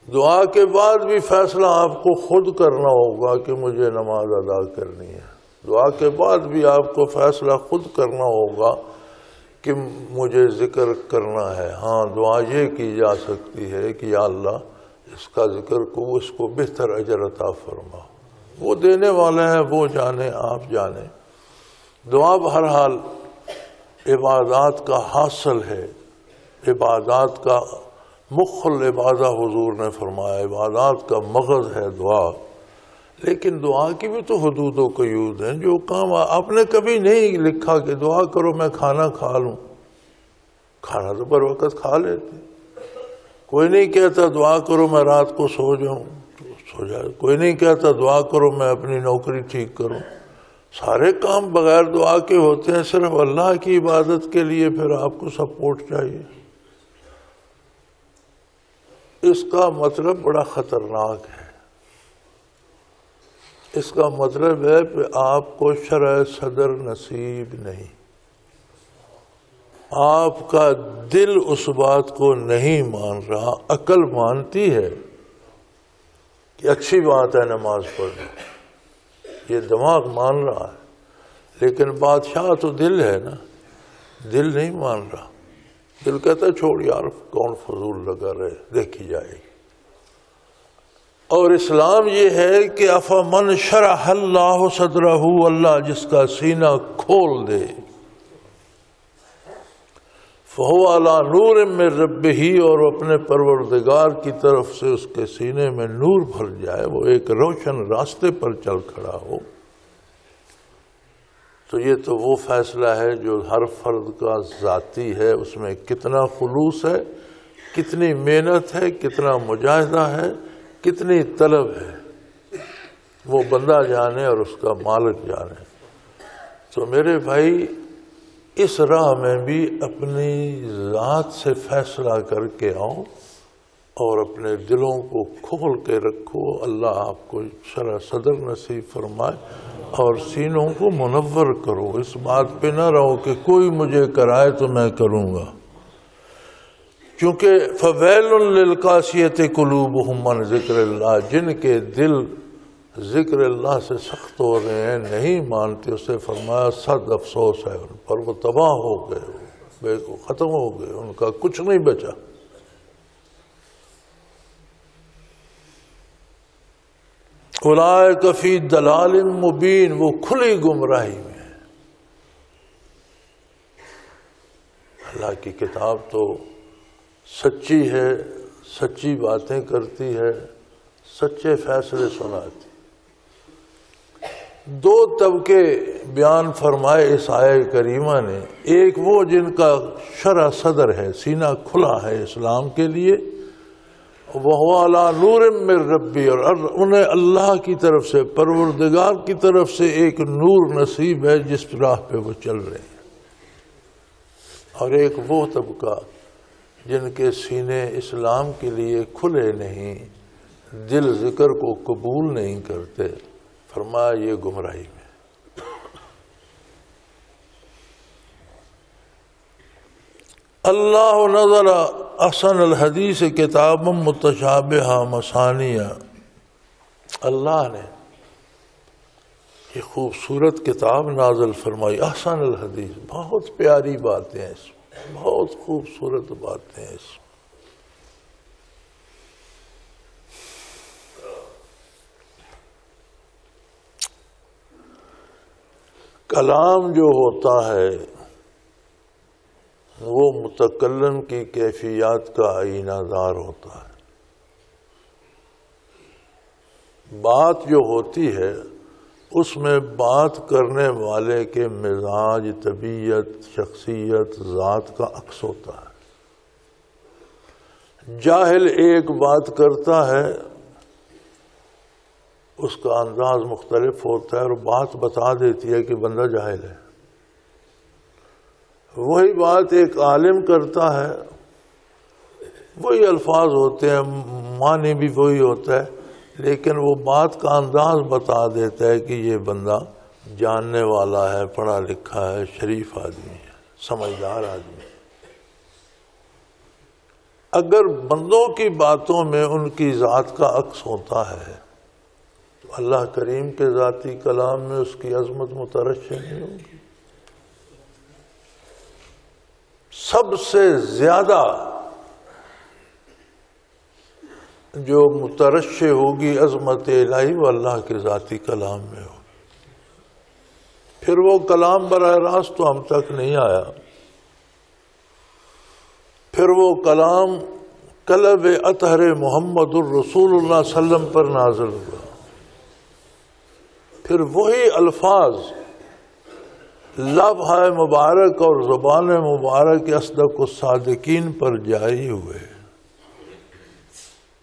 دعا کے بعد بھی فیصلہ آپ کو خود کرنا ہوگا کہ مجھے نماز ادا کرنی ہے۔ دعا کے بعد بھی آپ کو فیصلہ خود کرنا ہوگا کہ مجھے ذکر کرنا ہے۔ ہاں دعا یہ کی جا سکتی ہے کہ یا اللہ اس کا ذکر کو، اس کو بہتر اجر عطا فرما، وہ دینے والا ہے، وہ جانے، آپ جانے۔ دعا بہرحال عبادات کا حاصل ہے، عبادات کا مخ العبادہ حضور نے فرمایا، عبادات کا مغز ہے دعا۔ لیکن دعا کی بھی تو حدود و قیود ہیں۔ جو کام آپ نے کبھی نہیں لکھا کہ دعا کرو میں کھانا کھا لوں، کھانا تو پر وقت کھا لیتے۔ کوئی نہیں کہتا دعا کرو میں رات کو سو جاؤں، تو سو جائے۔ کوئی نہیں کہتا دعا کرو میں اپنی نوکری ٹھیک کروں۔ سارے کام بغیر دعا کے ہوتے ہیں، صرف اللہ کی عبادت کے لیے پھر آپ کو سپورٹ چاہیے۔ اس کا مطلب بڑا خطرناک ہے۔ اس کا مطلب ہے کہ آپ کو شرع صدر نصیب نہیں، آپ کا دل اس بات کو نہیں مان رہا۔ عقل مانتی ہے کہ اچھی بات ہے نماز پڑھنا، یہ دماغ مان رہا ہے، لیکن بادشاہ تو دل ہے نا، دل نہیں مان رہا۔ دل کہتا ہے چھوڑ یار، کون فضول لگا رہے، دیکھی جائے گی۔ اور اسلام یہ ہے کہ افمن شرح اللہ صدرہ، اللہ جس کا سینہ کھول دے، فہو علی نور من ربہ، اور اپنے پروردگار کی طرف سے اس کے سینے میں نور بھر جائے، وہ ایک روشن راستے پر چل کھڑا ہو، تو یہ تو وہ فیصلہ ہے جو ہر فرد کا ذاتی ہے۔ اس میں کتنا خلوص ہے، کتنی محنت ہے، کتنا مجاہدہ ہے، کتنی طلب ہے، وہ بندہ جانے اور اس کا مالک جانے۔ تو میرے بھائی اس راہ میں بھی اپنی ذات سے فیصلہ کر کے آؤ اور اپنے دلوں کو کھول کے رکھو۔ اللہ آپ کو شرع صدر نصیب فرمائے اور سینوں کو منور کرو۔ اس بات پہ نہ رہو کہ کوئی مجھے کرائے تو میں کروں گا، کیونکہ فَوَيْلٌ لِلْقَاسِيَةِ قُلُوبُهُمْ عَنْ ذِكْرِ اللَّهِ، جن کے دل ذکر اللہ سے سخت ہو رہے ہیں، نہیں مانتے، اسے فرمایا صد افسوس ہے ان پر، وہ تباہ ہو گئے، ختم ہو گئے، ان کا کچھ نہیں بچا۔ اولئک فی ضلال مبین، وہ کھلی گمراہی میں ہے۔ اللہ کی کتاب تو سچی ہے، سچی باتیں کرتی ہے، سچے فیصلے سناتی۔ دو طبقے بیان فرمائے اس آیہ کریمہ نے، ایک وہ جن کا شرع صدر ہے، سینہ کھلا ہے اسلام کے لیے، وَهُوَ عَلَى نُورٍ مِّن رَبِّهِ، اور انہیں اللہ کی طرف سے، پروردگار کی طرف سے ایک نور نصیب ہے جس راہ پہ وہ چل رہے ہیں۔ اور ایک وہ طبقہ جن کے سینے اسلام کے لیے کھلے نہیں، دل ذکر کو قبول نہیں کرتے، فرمایا یہ گمراہی میں۔ اللہ نزل احسن الحدیث کتاب متشابہ مثانیہ، اللہ نے یہ خوبصورت کتاب نازل فرمائی، احسن الحدیث، بہت پیاری باتیں ہیں اس میں، بہت خوبصورت باتیں ہیں اس میں۔ کلام جو ہوتا ہے وہ متکلم کی کیفیات کا آئینہ دار ہوتا ہے۔ بات جو ہوتی ہے اس میں بات کرنے والے کے مزاج، طبیعت، شخصیت، ذات کا عکس ہوتا ہے۔ جاہل ایک بات کرتا ہے، اس کا انداز مختلف ہوتا ہے اور بات بتا دیتی ہے کہ بندہ جاہل ہے۔ وہی بات ایک عالم کرتا ہے، وہی الفاظ ہوتے ہیں، معنی بھی وہی ہوتا ہے، لیکن وہ بات کا انداز بتا دیتا ہے کہ یہ بندہ جاننے والا ہے، پڑھا لکھا ہے، شریف آدمی ہے، سمجھدار آدمی ہے۔ اگر بندوں کی باتوں میں ان کی ذات کا عکس ہوتا ہے تو اللہ کریم کے ذاتی کلام میں اس کی عظمت مترشح نہیں ہوگی۔ سب سے زیادہ جو مترشح ہوگی عظمت الہی وہ اللہ کے ذاتی کلام میں ہوگی۔ پھر وہ کلام براہ راست تو ہم تک نہیں آیا، پھر وہ کلام قلب اطہر محمد الرسول اللہ صلی اللہ علیہ وسلم پر نازل ہوا، پھر وہی الفاظ لب مبارک اور زبان مبارک اصدق الصادقین پر جاری ہوئے۔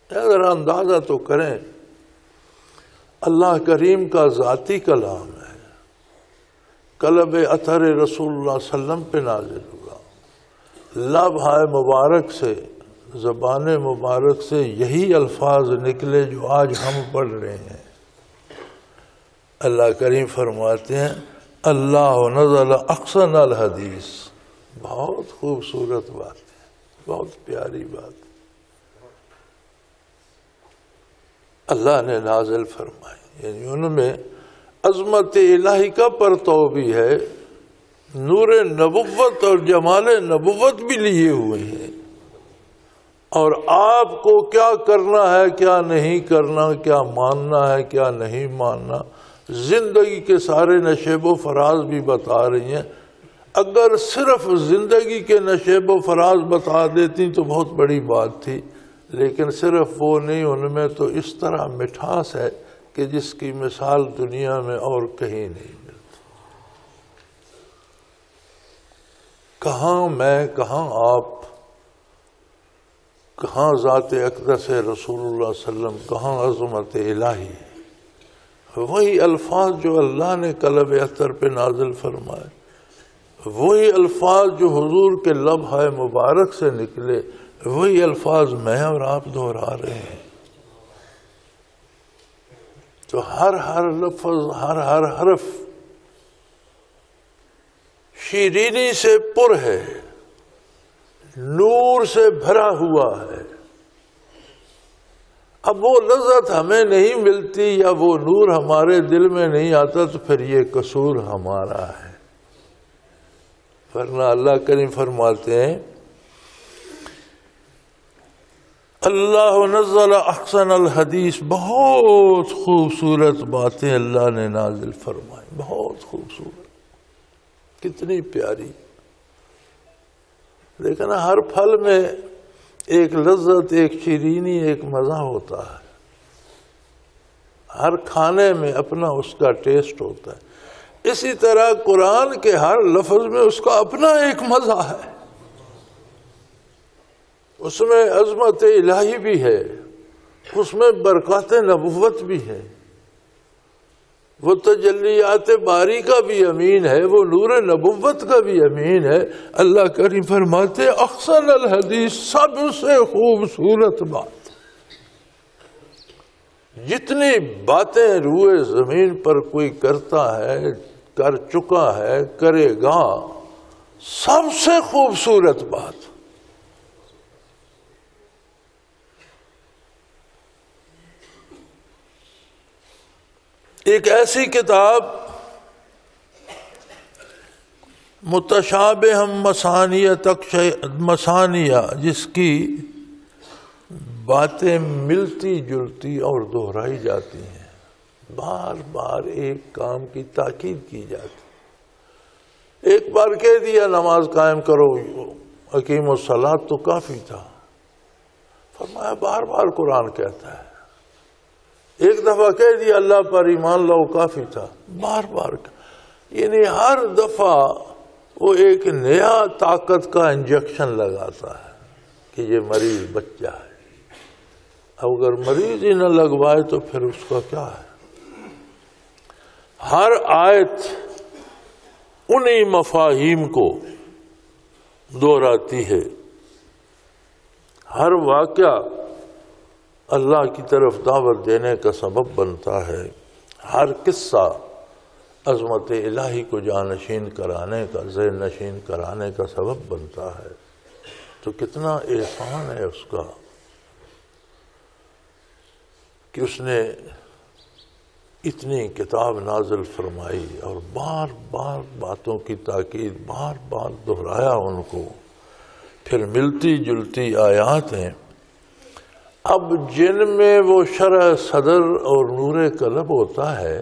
اگر اندازہ تو کریں، اللہ کریم کا ذاتی کلام ہے، قلب اطہر رسول اللہ صلی اللہ علیہ وسلم پہ نازل ہوا، لب مبارک سے، زبان مبارک سے یہی الفاظ نکلے جو آج ہم پڑھ رہے ہیں۔ اللہ کریم فرماتے ہیں اللہ نزل احسن الحدیث، بہت خوبصورت بات ہے، بہت پیاری بات ہے، اللہ نے نازل فرمائی، یعنی ان میں عظمت الہی کا پرتو بھی ہے، نور نبوت اور جمال نبوت بھی لیے ہوئے ہیں، اور آپ کو کیا کرنا ہے، کیا نہیں کرنا، کیا ماننا ہے، کیا نہیں ماننا، زندگی کے سارے نشیب و فراز بھی بتا رہی ہیں۔ اگر صرف زندگی کے نشیب و فراز بتا دیتی تو بہت بڑی بات تھی، لیکن صرف وہ نہیں، ان میں تو اس طرح مٹھاس ہے کہ جس کی مثال دنیا میں اور کہیں نہیں ملتی۔ کہاں میں، کہاں آپ، کہاں ذات اقدس رسول اللہ صلی اللہ علیہ وسلم، کہاں عظمت الہی۔ وہی الفاظ جو اللہ نے قلب اطہر پہ نازل فرمائے، وہی الفاظ جو حضور کے لب مبارک سے نکلے، وہی الفاظ میں اور آپ دہرا رہے ہیں۔ تو ہر لفظ، ہر حرف شیرینی سے پر ہے، نور سے بھرا ہوا ہے۔ اب وہ لذت ہمیں نہیں ملتی یا وہ نور ہمارے دل میں نہیں آتا تو پھر یہ قصور ہمارا ہے، ورنہ اللہ کریم فرماتے ہیں اللہ نزل احسن الحدیث، بہت خوبصورت باتیں اللہ نے نازل فرمائی، بہت خوبصورت، کتنی پیاری۔ لیکن ہر پھل میں ایک لذت، ایک شیرینی، ایک مزہ ہوتا ہے، ہر کھانے میں اپنا اس کا ٹیسٹ ہوتا ہے۔ اسی طرح قرآن کے ہر لفظ میں اس کا اپنا ایک مزہ ہے، اس میں عظمت الہی بھی ہے، اس میں برکات نبوت بھی ہے، وہ تجلیات باری کا بھی امین ہے، وہ نور نبوت کا بھی امین ہے۔ اللہ کریم فرماتے احسن الحدیث، سب سے خوبصورت بات۔ جتنی باتیں روئے زمین پر کوئی کرتا ہے، کر چکا ہے، کرے گا، سب سے خوبصورت بات ایک ایسی کتاب متشابہ مسانیہ جس کی باتیں ملتی جلتی اور دہرائی جاتی ہیں، بار بار ایک کام کی تاکید کی جاتی۔ ایک بار کہہ دیا نماز قائم کرو، اقیم الصلاۃ تو کافی تھا. فرمایا بار بار قرآن کہتا ہے. ایک دفعہ کہہ دیا اللہ پر ایمان لاؤ کافی تھا، بار بار یعنی ہر دفعہ وہ ایک نیا طاقت کا انجیکشن لگاتا ہے کہ یہ مریض بچ جائے. اب اگر مریض ہی نہ لگوائے تو پھر اس کا کیا ہے. ہر آیت انہی مفاہیم کو دہراتی ہے. ہر واقعہ اللہ کی طرف دعوت دینے کا سبب بنتا ہے. ہر قصہ عظمت الہی کو جانشین کرانے کا، ذہن نشین کرانے کا سبب بنتا ہے. تو کتنا احسان ہے اس کا کہ اس نے اتنی کتاب نازل فرمائی اور بار بار باتوں کی تاکید بار بار دہرایا ان کو. پھر ملتی جلتی آیات ہیں. اب جن میں وہ شرح صدر اور نور قلب ہوتا ہے،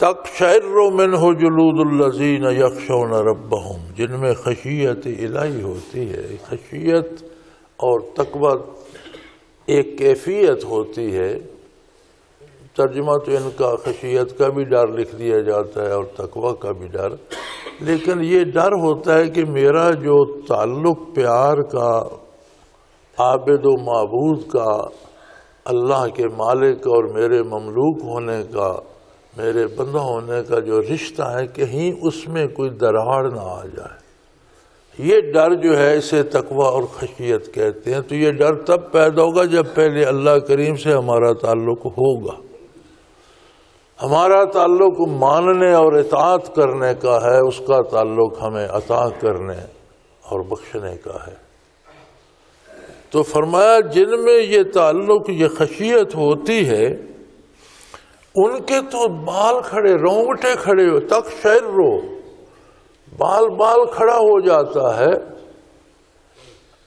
تقشعر منہ جلود الذین یخشون ربہم، جن میں خشیت الہی ہوتی ہے. خشیت اور تقوی ایک کیفیت ہوتی ہے. ترجمہ تو ان کا خشیت کا بھی ڈر لکھ دیا جاتا ہے اور تقوی کا بھی ڈر، لیکن یہ ڈر ہوتا ہے کہ میرا جو تعلق پیار کا، عابد و معبود کا، اللہ کے مالک اور میرے مملوک ہونے کا، میرے بندہ ہونے کا جو رشتہ ہے، کہیں اس میں کوئی دراڑ نہ آ جائے. یہ ڈر جو ہے اسے تقوی اور خشیت کہتے ہیں. تو یہ ڈر تب پیدا ہوگا جب پہلے اللہ کریم سے ہمارا تعلق ہوگا. ہمارا تعلق ماننے اور اطاعت کرنے کا ہے، اس کا تعلق ہمیں عطا کرنے اور بخشنے کا ہے. تو فرمایا جن میں یہ تعلق، یہ خشیت ہوتی ہے، ان کے تو بال کھڑے، رونگٹے کھڑے ہو، تقشعر بال کھڑا ہو جاتا ہے.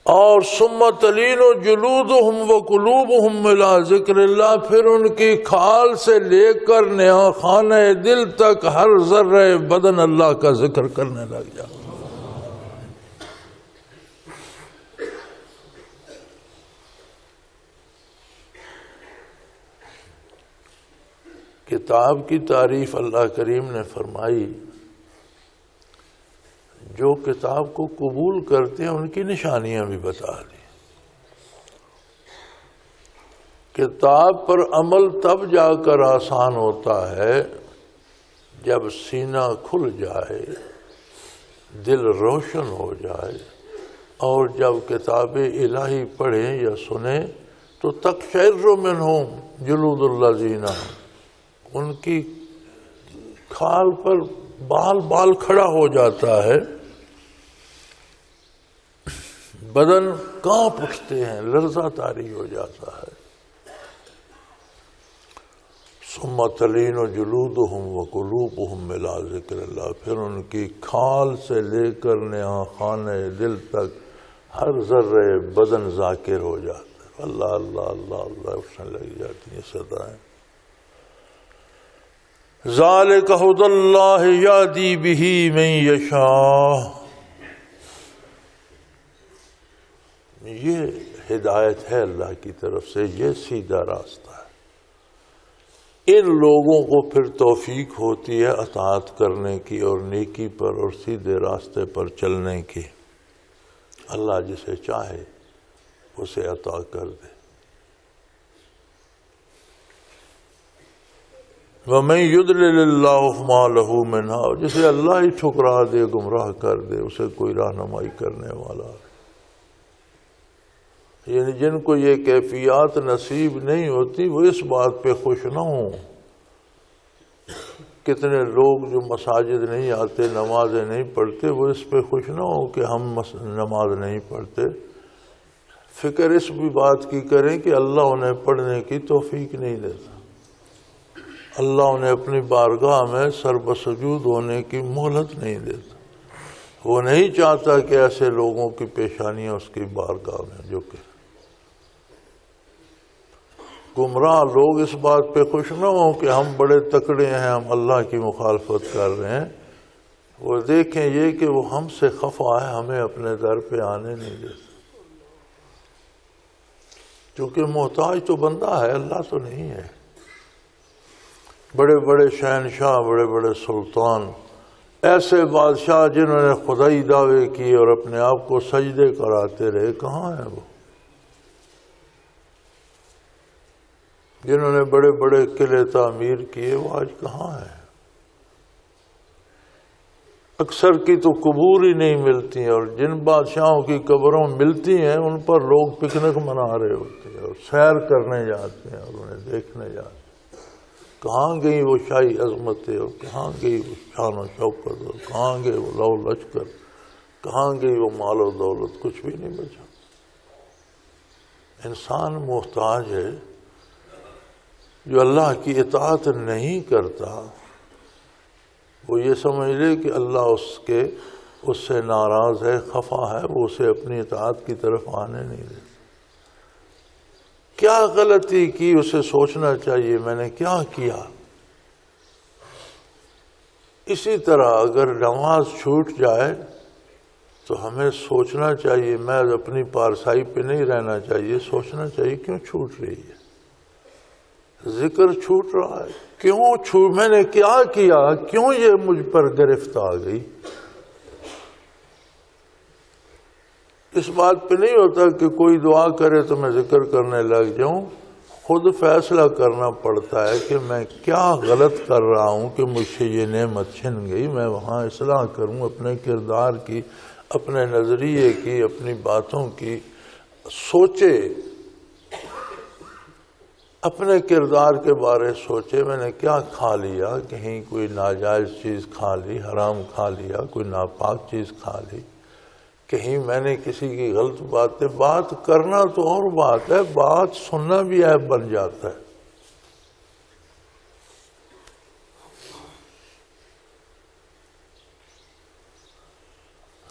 اور ثم تلین جلودہم وقلوبہم الی ذکر اللہ، پھر ان کی کھال سے لے کر نہا خانہ دل تک ہر ذرہ بدن اللہ کا ذکر کرنے لگ جاتا. کتاب کی تعریف اللہ کریم نے فرمائی. جو کتاب کو قبول کرتے ہیں ان کی نشانیاں بھی بتا دی. کتاب پر عمل تب جا کر آسان ہوتا ہے جب سینہ کھل جائے، دل روشن ہو جائے، اور جب کتاب الہی پڑھیں یا سنیں تو تقشعر منہم جلود الذین، ان کی کھال پر بال کھڑا ہو جاتا ہے، بدن کانپ اٹھتے ہیں، لرزہ طاری ہو جاتا ہے. ثم تلین جلودہم وقلوبہم الی ذکر اللہ، پھر ان کی کھال سے لے کر نہا خانہ دل تک ہر ذرے بدن ذاکر ہو جاتا ہے. اللہ اللہ اللہ اللہ اٹھنے لگ جاتی ہیں صدائیں. ذالک ھدی اللہ یہدی بہ من یشاء، یہ ہدایت ہے اللہ کی طرف سے، یہ سیدھا راستہ ہے. ان لوگوں کو پھر توفیق ہوتی ہے اطاعت کرنے کی اور نیکی پر اور سیدھے راستے پر چلنے کی. اللہ جسے چاہے اسے عطا کر دے. وَمَن يُضْلِلِ اللَّهُ فَمَا لَهُ مِنْ هَادٍ، جسے اللہ ہی ٹھکرا دے، گمراہ کر دے، اسے کوئی رہنمائی کرنے والا. یعنی جن کو یہ کیفیات نصیب نہیں ہوتی وہ اس بات پہ خوش نہ ہوں. کتنے لوگ جو مساجد نہیں آتے، نمازیں نہیں پڑھتے، وہ اس پہ خوش نہ ہوں کہ ہم نماز نہیں پڑھتے. فکر اس بھی بات کی کریں کہ اللہ انہیں پڑھنے کی توفیق نہیں دیتا. اللہ انہیں اپنی بارگاہ میں سر بسجود ہونے کی مہلت نہیں دیتا. وہ نہیں چاہتا کہ ایسے لوگوں کی پیشانیاں اس کی بارگاہ میں، جو کہ گمراہ لوگ اس بات پہ خوش نہ ہوں کہ ہم بڑے تکڑے ہیں، ہم اللہ کی مخالفت کر رہے ہیں. وہ دیکھیں یہ کہ وہ ہم سے خفا ہے، ہمیں اپنے در پہ آنے نہیں دیتے، کیونکہ محتاج تو بندہ ہے، اللہ تو نہیں ہے۔ بڑے بڑے شہنشاہ، بڑے بڑے سلطان، ایسے بادشاہ جنہوں نے خدائی دعوے کیے اور اپنے آپ کو سجدے کراتے رہے، کہاں ہیں وہ؟ جنہوں نے بڑے بڑے قلعے تعمیر کیے، وہ آج کہاں ہیں؟ اکثر کی تو قبور ہی نہیں ملتی ہیں، اور جن بادشاہوں کی قبروں ملتی ہیں ان پر لوگ پکنک منا رہے ہوتے ہیں اور سیر کرنے جاتے ہیں اور انہیں دیکھنے جاتے ہیں۔ کہاں گئی وہ شاہی عظمتیں، اور کہاں گئی وہ شان و شوکت، اور کہاں گئے وہ لو لشکر، کہاں گئی وہ مال و دولت؟ کچھ بھی نہیں بچا۔ انسان محتاج ہے، جو اللہ کی اطاعت نہیں کرتا وہ یہ سمجھ لے کہ اللہ اس سے ناراض ہے، خفا ہے، وہ اسے اپنی اطاعت کی طرف آنے نہیں دیتا۔ کیا غلطی کی اسے سوچنا چاہیے میں نے کیا کیا۔ اسی طرح اگر نماز چھوٹ جائے تو ہمیں سوچنا چاہیے، میں اپنی پارسائی پہ نہیں رہنا چاہیے، سوچنا چاہیے کیوں چھوٹ رہی ہے، ذکر چھوٹ رہا ہے، کیوں چھوٹ، میں نے کیا کیا، کیوں یہ مجھ پر گرفت آ گئی۔ اس بات پہ نہیں ہوتا کہ کوئی دعا کرے تو میں ذکر کرنے لگ جاؤں، خود فیصلہ کرنا پڑتا ہے کہ میں کیا غلط کر رہا ہوں کہ مجھ سے یہ نعمت چھن گئی، میں وہاں اصلاح کروں، اپنے کردار کی، اپنے نظریے کی، اپنی باتوں کی سوچے، اپنے کردار کے بارے سوچے، میں نے کیا کھا لیا، کہیں کوئی ناجائز چیز کھا لی، حرام کھا لیا، کوئی ناپاک چیز کھا لی، کہیں میں نے کسی کی غلط باتیں، بات کرنا تو اور بات ہے، بات سننا بھی عیب بن جاتا ہے۔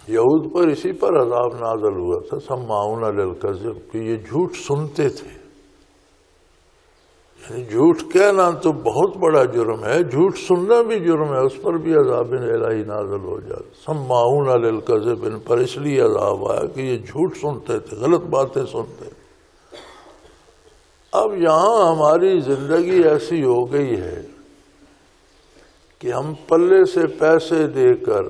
یہود پر اسی پر عذاب نازل ہوا تھا، سماعون للکذب، کہ یہ جھوٹ سنتے تھے۔ یعنی جھوٹ کہنا تو بہت بڑا جرم ہے، جھوٹ سننا بھی جرم ہے، اس پر بھی عذاب الہی نازل ہو جاتا۔ سماعون للکذب، ان پر اس لیے عذاب آیا کہ یہ جھوٹ سنتے تھے، غلط باتیں سنتے تھے۔ اب یہاں ہماری زندگی ایسی ہو گئی ہے کہ ہم پلے سے پیسے دے کر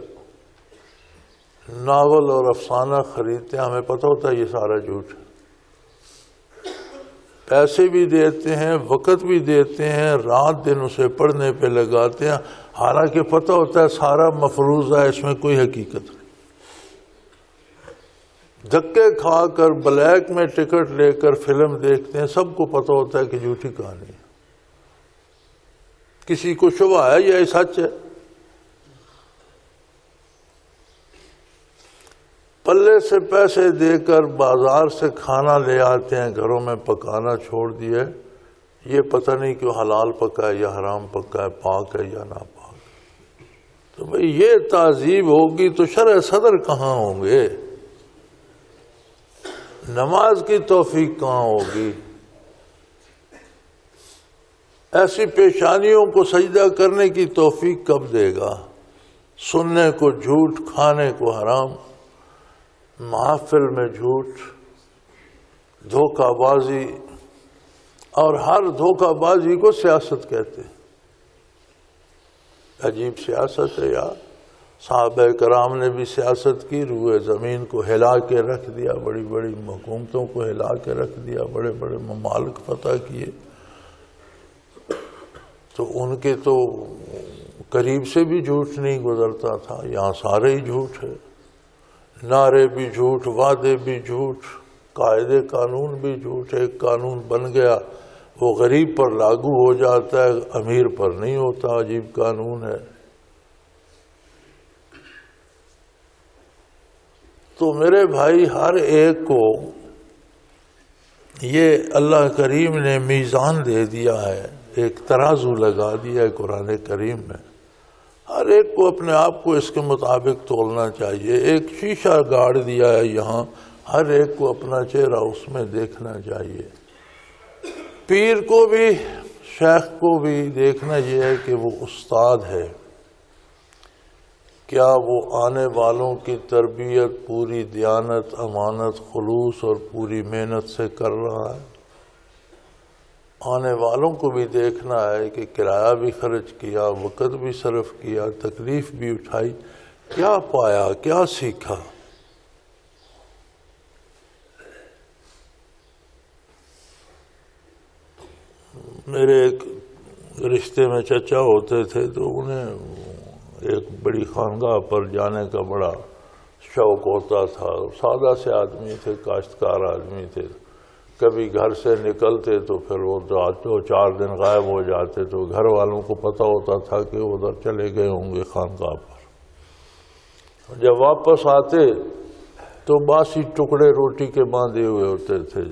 ناول اور افسانہ خریدتے ہیں، ہمیں پتہ ہوتا ہے یہ سارا جھوٹ ہے، پیسے بھی دیتے ہیں، وقت بھی دیتے ہیں، رات دن اسے پڑھنے پہ لگاتے ہیں، حالانکہ پتہ ہوتا ہے سارا مفروضہ ہے، اس میں کوئی حقیقت نہیں۔ دھکے کھا کر بلیک میں ٹکٹ لے کر فلم دیکھتے ہیں، سب کو پتہ ہوتا ہے کہ جھوٹی کہانی ہے، کسی کو شبہ ہے یہ سچ ہے۔ پلے سے پیسے دے کر بازار سے کھانا لے آتے ہیں، گھروں میں پکانا چھوڑ دیا ہے، یہ پتہ نہیں کہ حلال پکا ہے یا حرام پکا ہے، پاک ہے یا ناپاک ہے۔ تو بھئی یہ تہذیب ہوگی تو شرع صدر کہاں ہوں گے، نماز کی توفیق کہاں ہوگی؟ ایسی پیشانیوں کو سجدہ کرنے کی توفیق کب دے گا؟ سننے کو جھوٹ، کھانے کو حرام، محافل میں جھوٹ، دھوکہ بازی، اور ہر دھوکہ بازی کو سیاست کہتے ہیں۔ عجیب سیاست ہے یار، صحابہ کرام نے بھی سیاست کی، روئے زمین کو ہلا کے رکھ دیا، بڑی بڑی حکومتوں کو ہلا کے رکھ دیا، بڑے بڑے ممالک فتح کیے، تو ان کے تو قریب سے بھی جھوٹ نہیں گزرتا تھا، یہاں سارے ہی جھوٹ ہے، نعرے بھی جھوٹ، وعدے بھی جھوٹ، قاعدے قانون بھی جھوٹ۔ ایک قانون بن گیا وہ غریب پر لاگو ہو جاتا ہے، امیر پر نہیں ہوتا، عجیب قانون ہے۔ تو میرے بھائی، ہر ایک کو یہ اللہ کریم نے میزان دے دیا ہے، ایک ترازو لگا دیا ہے قرآن کریم میں، ہر ایک کو اپنے آپ کو اس کے مطابق تولنا چاہیے۔ ایک شیشہ گاڑ دیا ہے یہاں، ہر ایک کو اپنا چہرہ اس میں دیکھنا چاہیے۔ پیر کو بھی، شیخ کو بھی دیکھنا یہ ہے کہ وہ استاد ہے، کیا وہ آنے والوں کی تربیت پوری دیانت، امانت، خلوص اور پوری محنت سے کر رہا ہے؟ آنے والوں کو بھی دیکھنا ہے کہ کرایہ بھی خرچ کیا، وقت بھی صرف کیا، تکلیف بھی اٹھائی، کیا پایا، کیا سیکھا؟ میرے ایک رشتے میں چچا ہوتے تھے تو انہیں ایک بڑی خانقاہ پر جانے کا بڑا شوق ہوتا تھا. سادہ سے آدمی تھے، کاشتکار آدمی تھے. کبھی گھر سے نکلتے تو پھر وہ 2-4 دن غائب ہو جاتے تو گھر والوں کو پتہ ہوتا تھا کہ ادھر چلے گئے ہوں گے خانقاہ پر. جب واپس آتے تو باسی ٹکڑے روٹی کے باندھے ہوئے ہوتے تھے.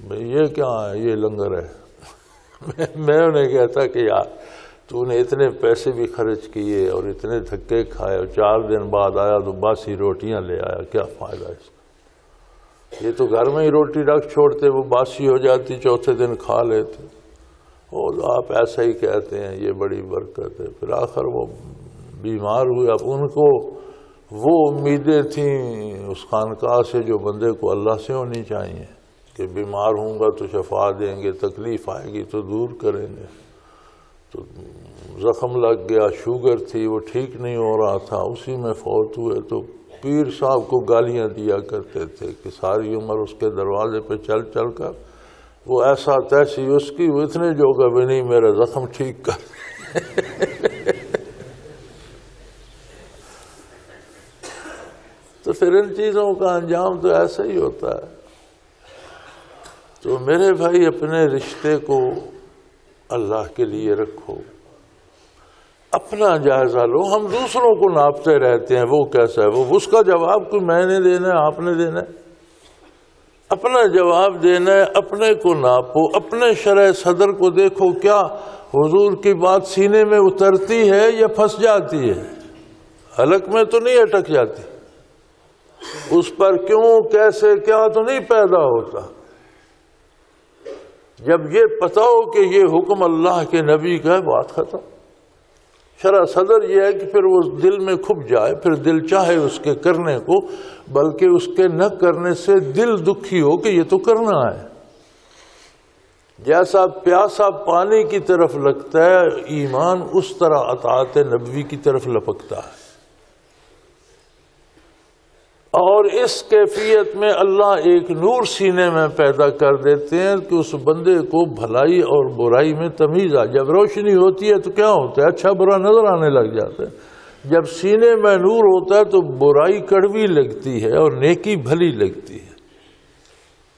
بھئی یہ کیا ہے؟ یہ لنگر ہے. میں انہیں کہتا کہ یار تو نے اتنے پیسے بھی خرچ کیے اور اتنے دھکے کھائے اور 4 دن بعد آیا تو باسی روٹیاں لے آیا، کیا فائدہ اس کا؟ یہ تو گھر میں ہی روٹی رکھ چھوڑتے، وہ باسی ہو جاتی، چوتھے دن کھا لیتے. اور آپ ایسا ہی کہتے ہیں یہ بڑی برکت ہے. پھر آخر وہ بیمار ہوئے. اب ان کو وہ امیدیں تھیں اس خانقاہ سے جو بندے کو اللہ سے ہونی چاہیے کہ بیمار ہوں گا تو شفا دیں گے، تکلیف آئے گی تو دور کریں گے. تو زخم لگ گیا، شوگر تھی، وہ ٹھیک نہیں ہو رہا تھا، اسی میں فوت ہوئے. تو پیر صاحب کو گالیاں دیا کرتے تھے کہ ساری عمر اس کے دروازے پہ چل چل کر وہ ایسا تیسی اس کی، وہ اتنے جوگا بھی نہیں میرا زخم ٹھیک کر. تو پھر ان چیزوں کا انجام تو ایسا ہی ہوتا ہے. تو میرے بھائی اپنے رشتے کو اللہ کے لیے رکھو، اپنا جائزہ لو. ہم دوسروں کو ناپتے رہتے ہیں وہ کیسا ہے، وہ اس کا جواب کوئی میں نے دینا ہے، آپ نے دینا ہے. اپنا جواب دینا ہے، اپنے کو ناپو، اپنے شرح صدر کو دیکھو کیا حضور کی بات سینے میں اترتی ہے یا پھنس جاتی ہے، حلق میں تو نہیں اٹک جاتی، اس پر کیوں کیسے کیا تو نہیں پیدا ہوتا. جب یہ پتا ہو کہ یہ حکم اللہ کے نبی کا ہے، بات ختم. شرح صدر یہ ہے کہ پھر وہ دل میں کھپ جائے، پھر دل چاہے اس کے کرنے کو، بلکہ اس کے نہ کرنے سے دل دکھی ہو کہ یہ تو کرنا ہے. جیسا پیاسا پانی کی طرف لگتا ہے، ایمان اس طرح اطاعت نبوی کی طرف لپکتا ہے. اور اس کیفیت میں اللہ ایک نور سینے میں پیدا کر دیتے ہیں کہ اس بندے کو بھلائی اور برائی میں تمیز آ. جب روشنی ہوتی ہے تو کیا ہوتا ہے؟ اچھا برا نظر آنے لگ جاتا ہے. جب سینے میں نور ہوتا ہے تو برائی کڑوی لگتی ہے اور نیکی بھلی لگتی ہے.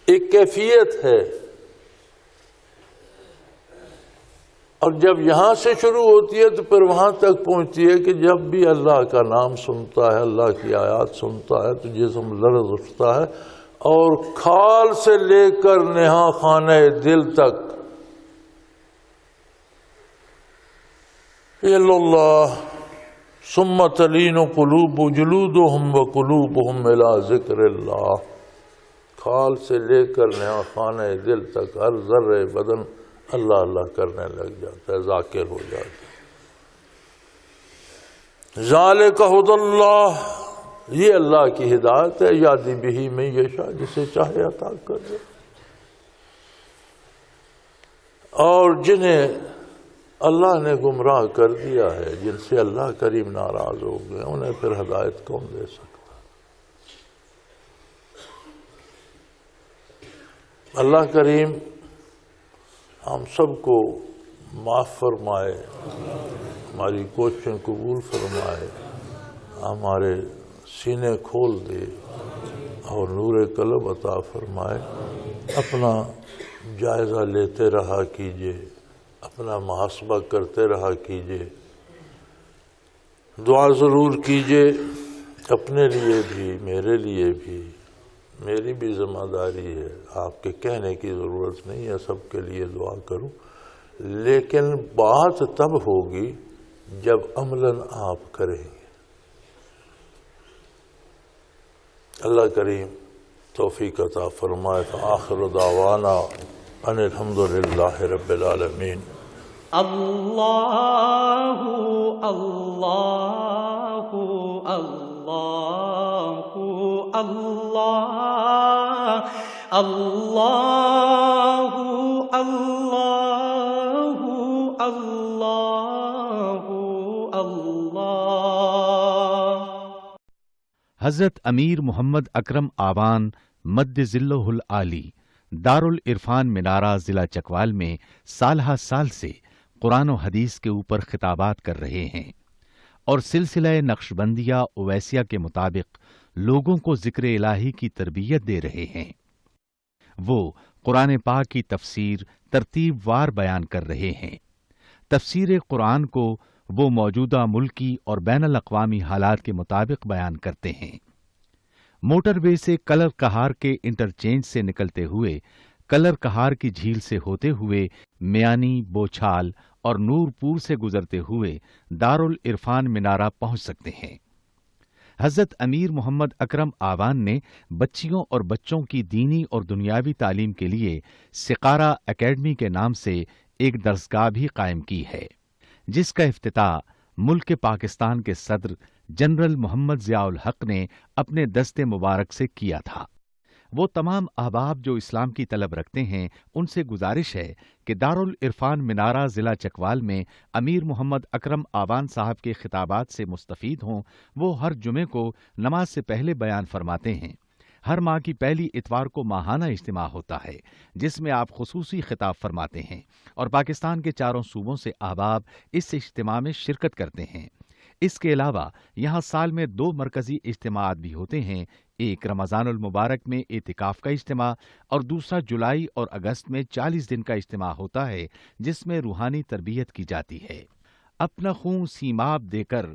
ایک کیفیت ہے. اور جب یہاں سے شروع ہوتی ہے تو پھر وہاں تک پہنچتی ہے کہ جب بھی اللہ کا نام سنتا ہے، اللہ کی آیات سنتا ہے تو جسم لرز اٹھتا ہے. اور کھال سے لے کر نہا خانہ دل تک اللہ ثم تلین قلوب جلودہم وقلوبہم الی ذکر اللہ. کھال سے لے کر نہا خانہ دل تک ہر ذرے بدن اللہ اللہ کرنے لگ جاتا ہے، ذاکر ہو جاتا ہے. ذالک ھدی اللہ، یہ اللہ کی ہدایت ہے. یہدی بہ من یشاء، جسے چاہے عطا کر دے. اور جنہیں اللہ نے گمراہ کر دیا ہے، جن سے اللہ کریم ناراض ہو گئے، انہیں پھر ہدایت کون دے سکتا؟ اللہ کریم ہم سب کو معاف فرمائے، ہماری کوششیں قبول فرمائے، ہمارے سینے کھول دے اور نور قلب عطا فرمائے. اپنا جائزہ لیتے رہا کیجئے، اپنا محاسبہ کرتے رہا کیجئے. دعا ضرور کیجئے اپنے لیے بھی، میرے لیے بھی. میری بھی ذمہ داری ہے، آپ کے کہنے کی ضرورت نہیں ہے سب کے لیے دعا کروں. لیکن بات تب ہوگی جب عملاً آپ کریں گے. اللہ کریم توفیق عطا فرمائے. آخر دعوانا ان الحمد للہ رب العالمین. اللہ اللہ اللہ اللہ اللہ اللہ اللہ اللہ۔ حضرت امیر محمد اکرم آوان مد ذلہ العالی دارالعرفان منارہ ضلع چکوال میں سالہ سال سے قرآن و حدیث کے اوپر خطابات کر رہے ہیں اور سلسلہ نقشبندیہ اویسیہ کے مطابق لوگوں کو ذکر الہی کی تربیت دے رہے ہیں۔ وہ قرآن پاک کی تفسیر ترتیب وار بیان کر رہے ہیں۔ تفسیر قرآن کو وہ موجودہ ملکی اور بین الاقوامی حالات کے مطابق بیان کرتے ہیں۔ موٹر وے سے کلر کہار کے انٹرچینج سے نکلتے ہوئے کلر کہار کی جھیل سے ہوتے ہوئے میانی، بوچھال اور نورپور سے گزرتے ہوئے دارالعرفان منارہ پہنچ سکتے ہیں۔ حضرت امیر محمد اکرم آوان نے بچیوں اور بچوں کی دینی اور دنیاوی تعلیم کے لیے سقارہ اکیڈمی کے نام سے ایک درسگاہ بھی قائم کی ہے، جس کا افتتاح ملک پاکستان کے صدر جنرل محمد ضیاء الحق نے اپنے دست مبارک سے کیا تھا۔ وہ تمام احباب جو اسلام کی طلب رکھتے ہیں ان سے گزارش ہے کہ دارالعرفان منارہ ضلع چکوال میں امیر محمد اکرم آوان صاحب کے خطابات سے مستفید ہوں۔ وہ ہر جمعے کو نماز سے پہلے بیان فرماتے ہیں۔ ہر ماہ کی پہلی اتوار کو ماہانہ اجتماع ہوتا ہے جس میں آپ خصوصی خطاب فرماتے ہیں اور پاکستان کے چاروں صوبوں سے احباب اس اجتماع میں شرکت کرتے ہیں۔ اس کے علاوہ یہاں سال میں 2 مرکزی اجتماعات بھی ہوتے ہیں، ایک رمضان المبارک میں اعتکاف کا اجتماع اور دوسرا جولائی اور اگست میں 40 دن کا اجتماع ہوتا ہے جس میں روحانی تربیت کی جاتی ہے۔ اپنا خون سیماب دے کر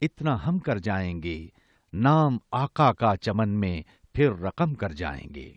اتنا ہم کر جائیں گے، نام آقا کا چمن میں پھر رقم کر جائیں گے۔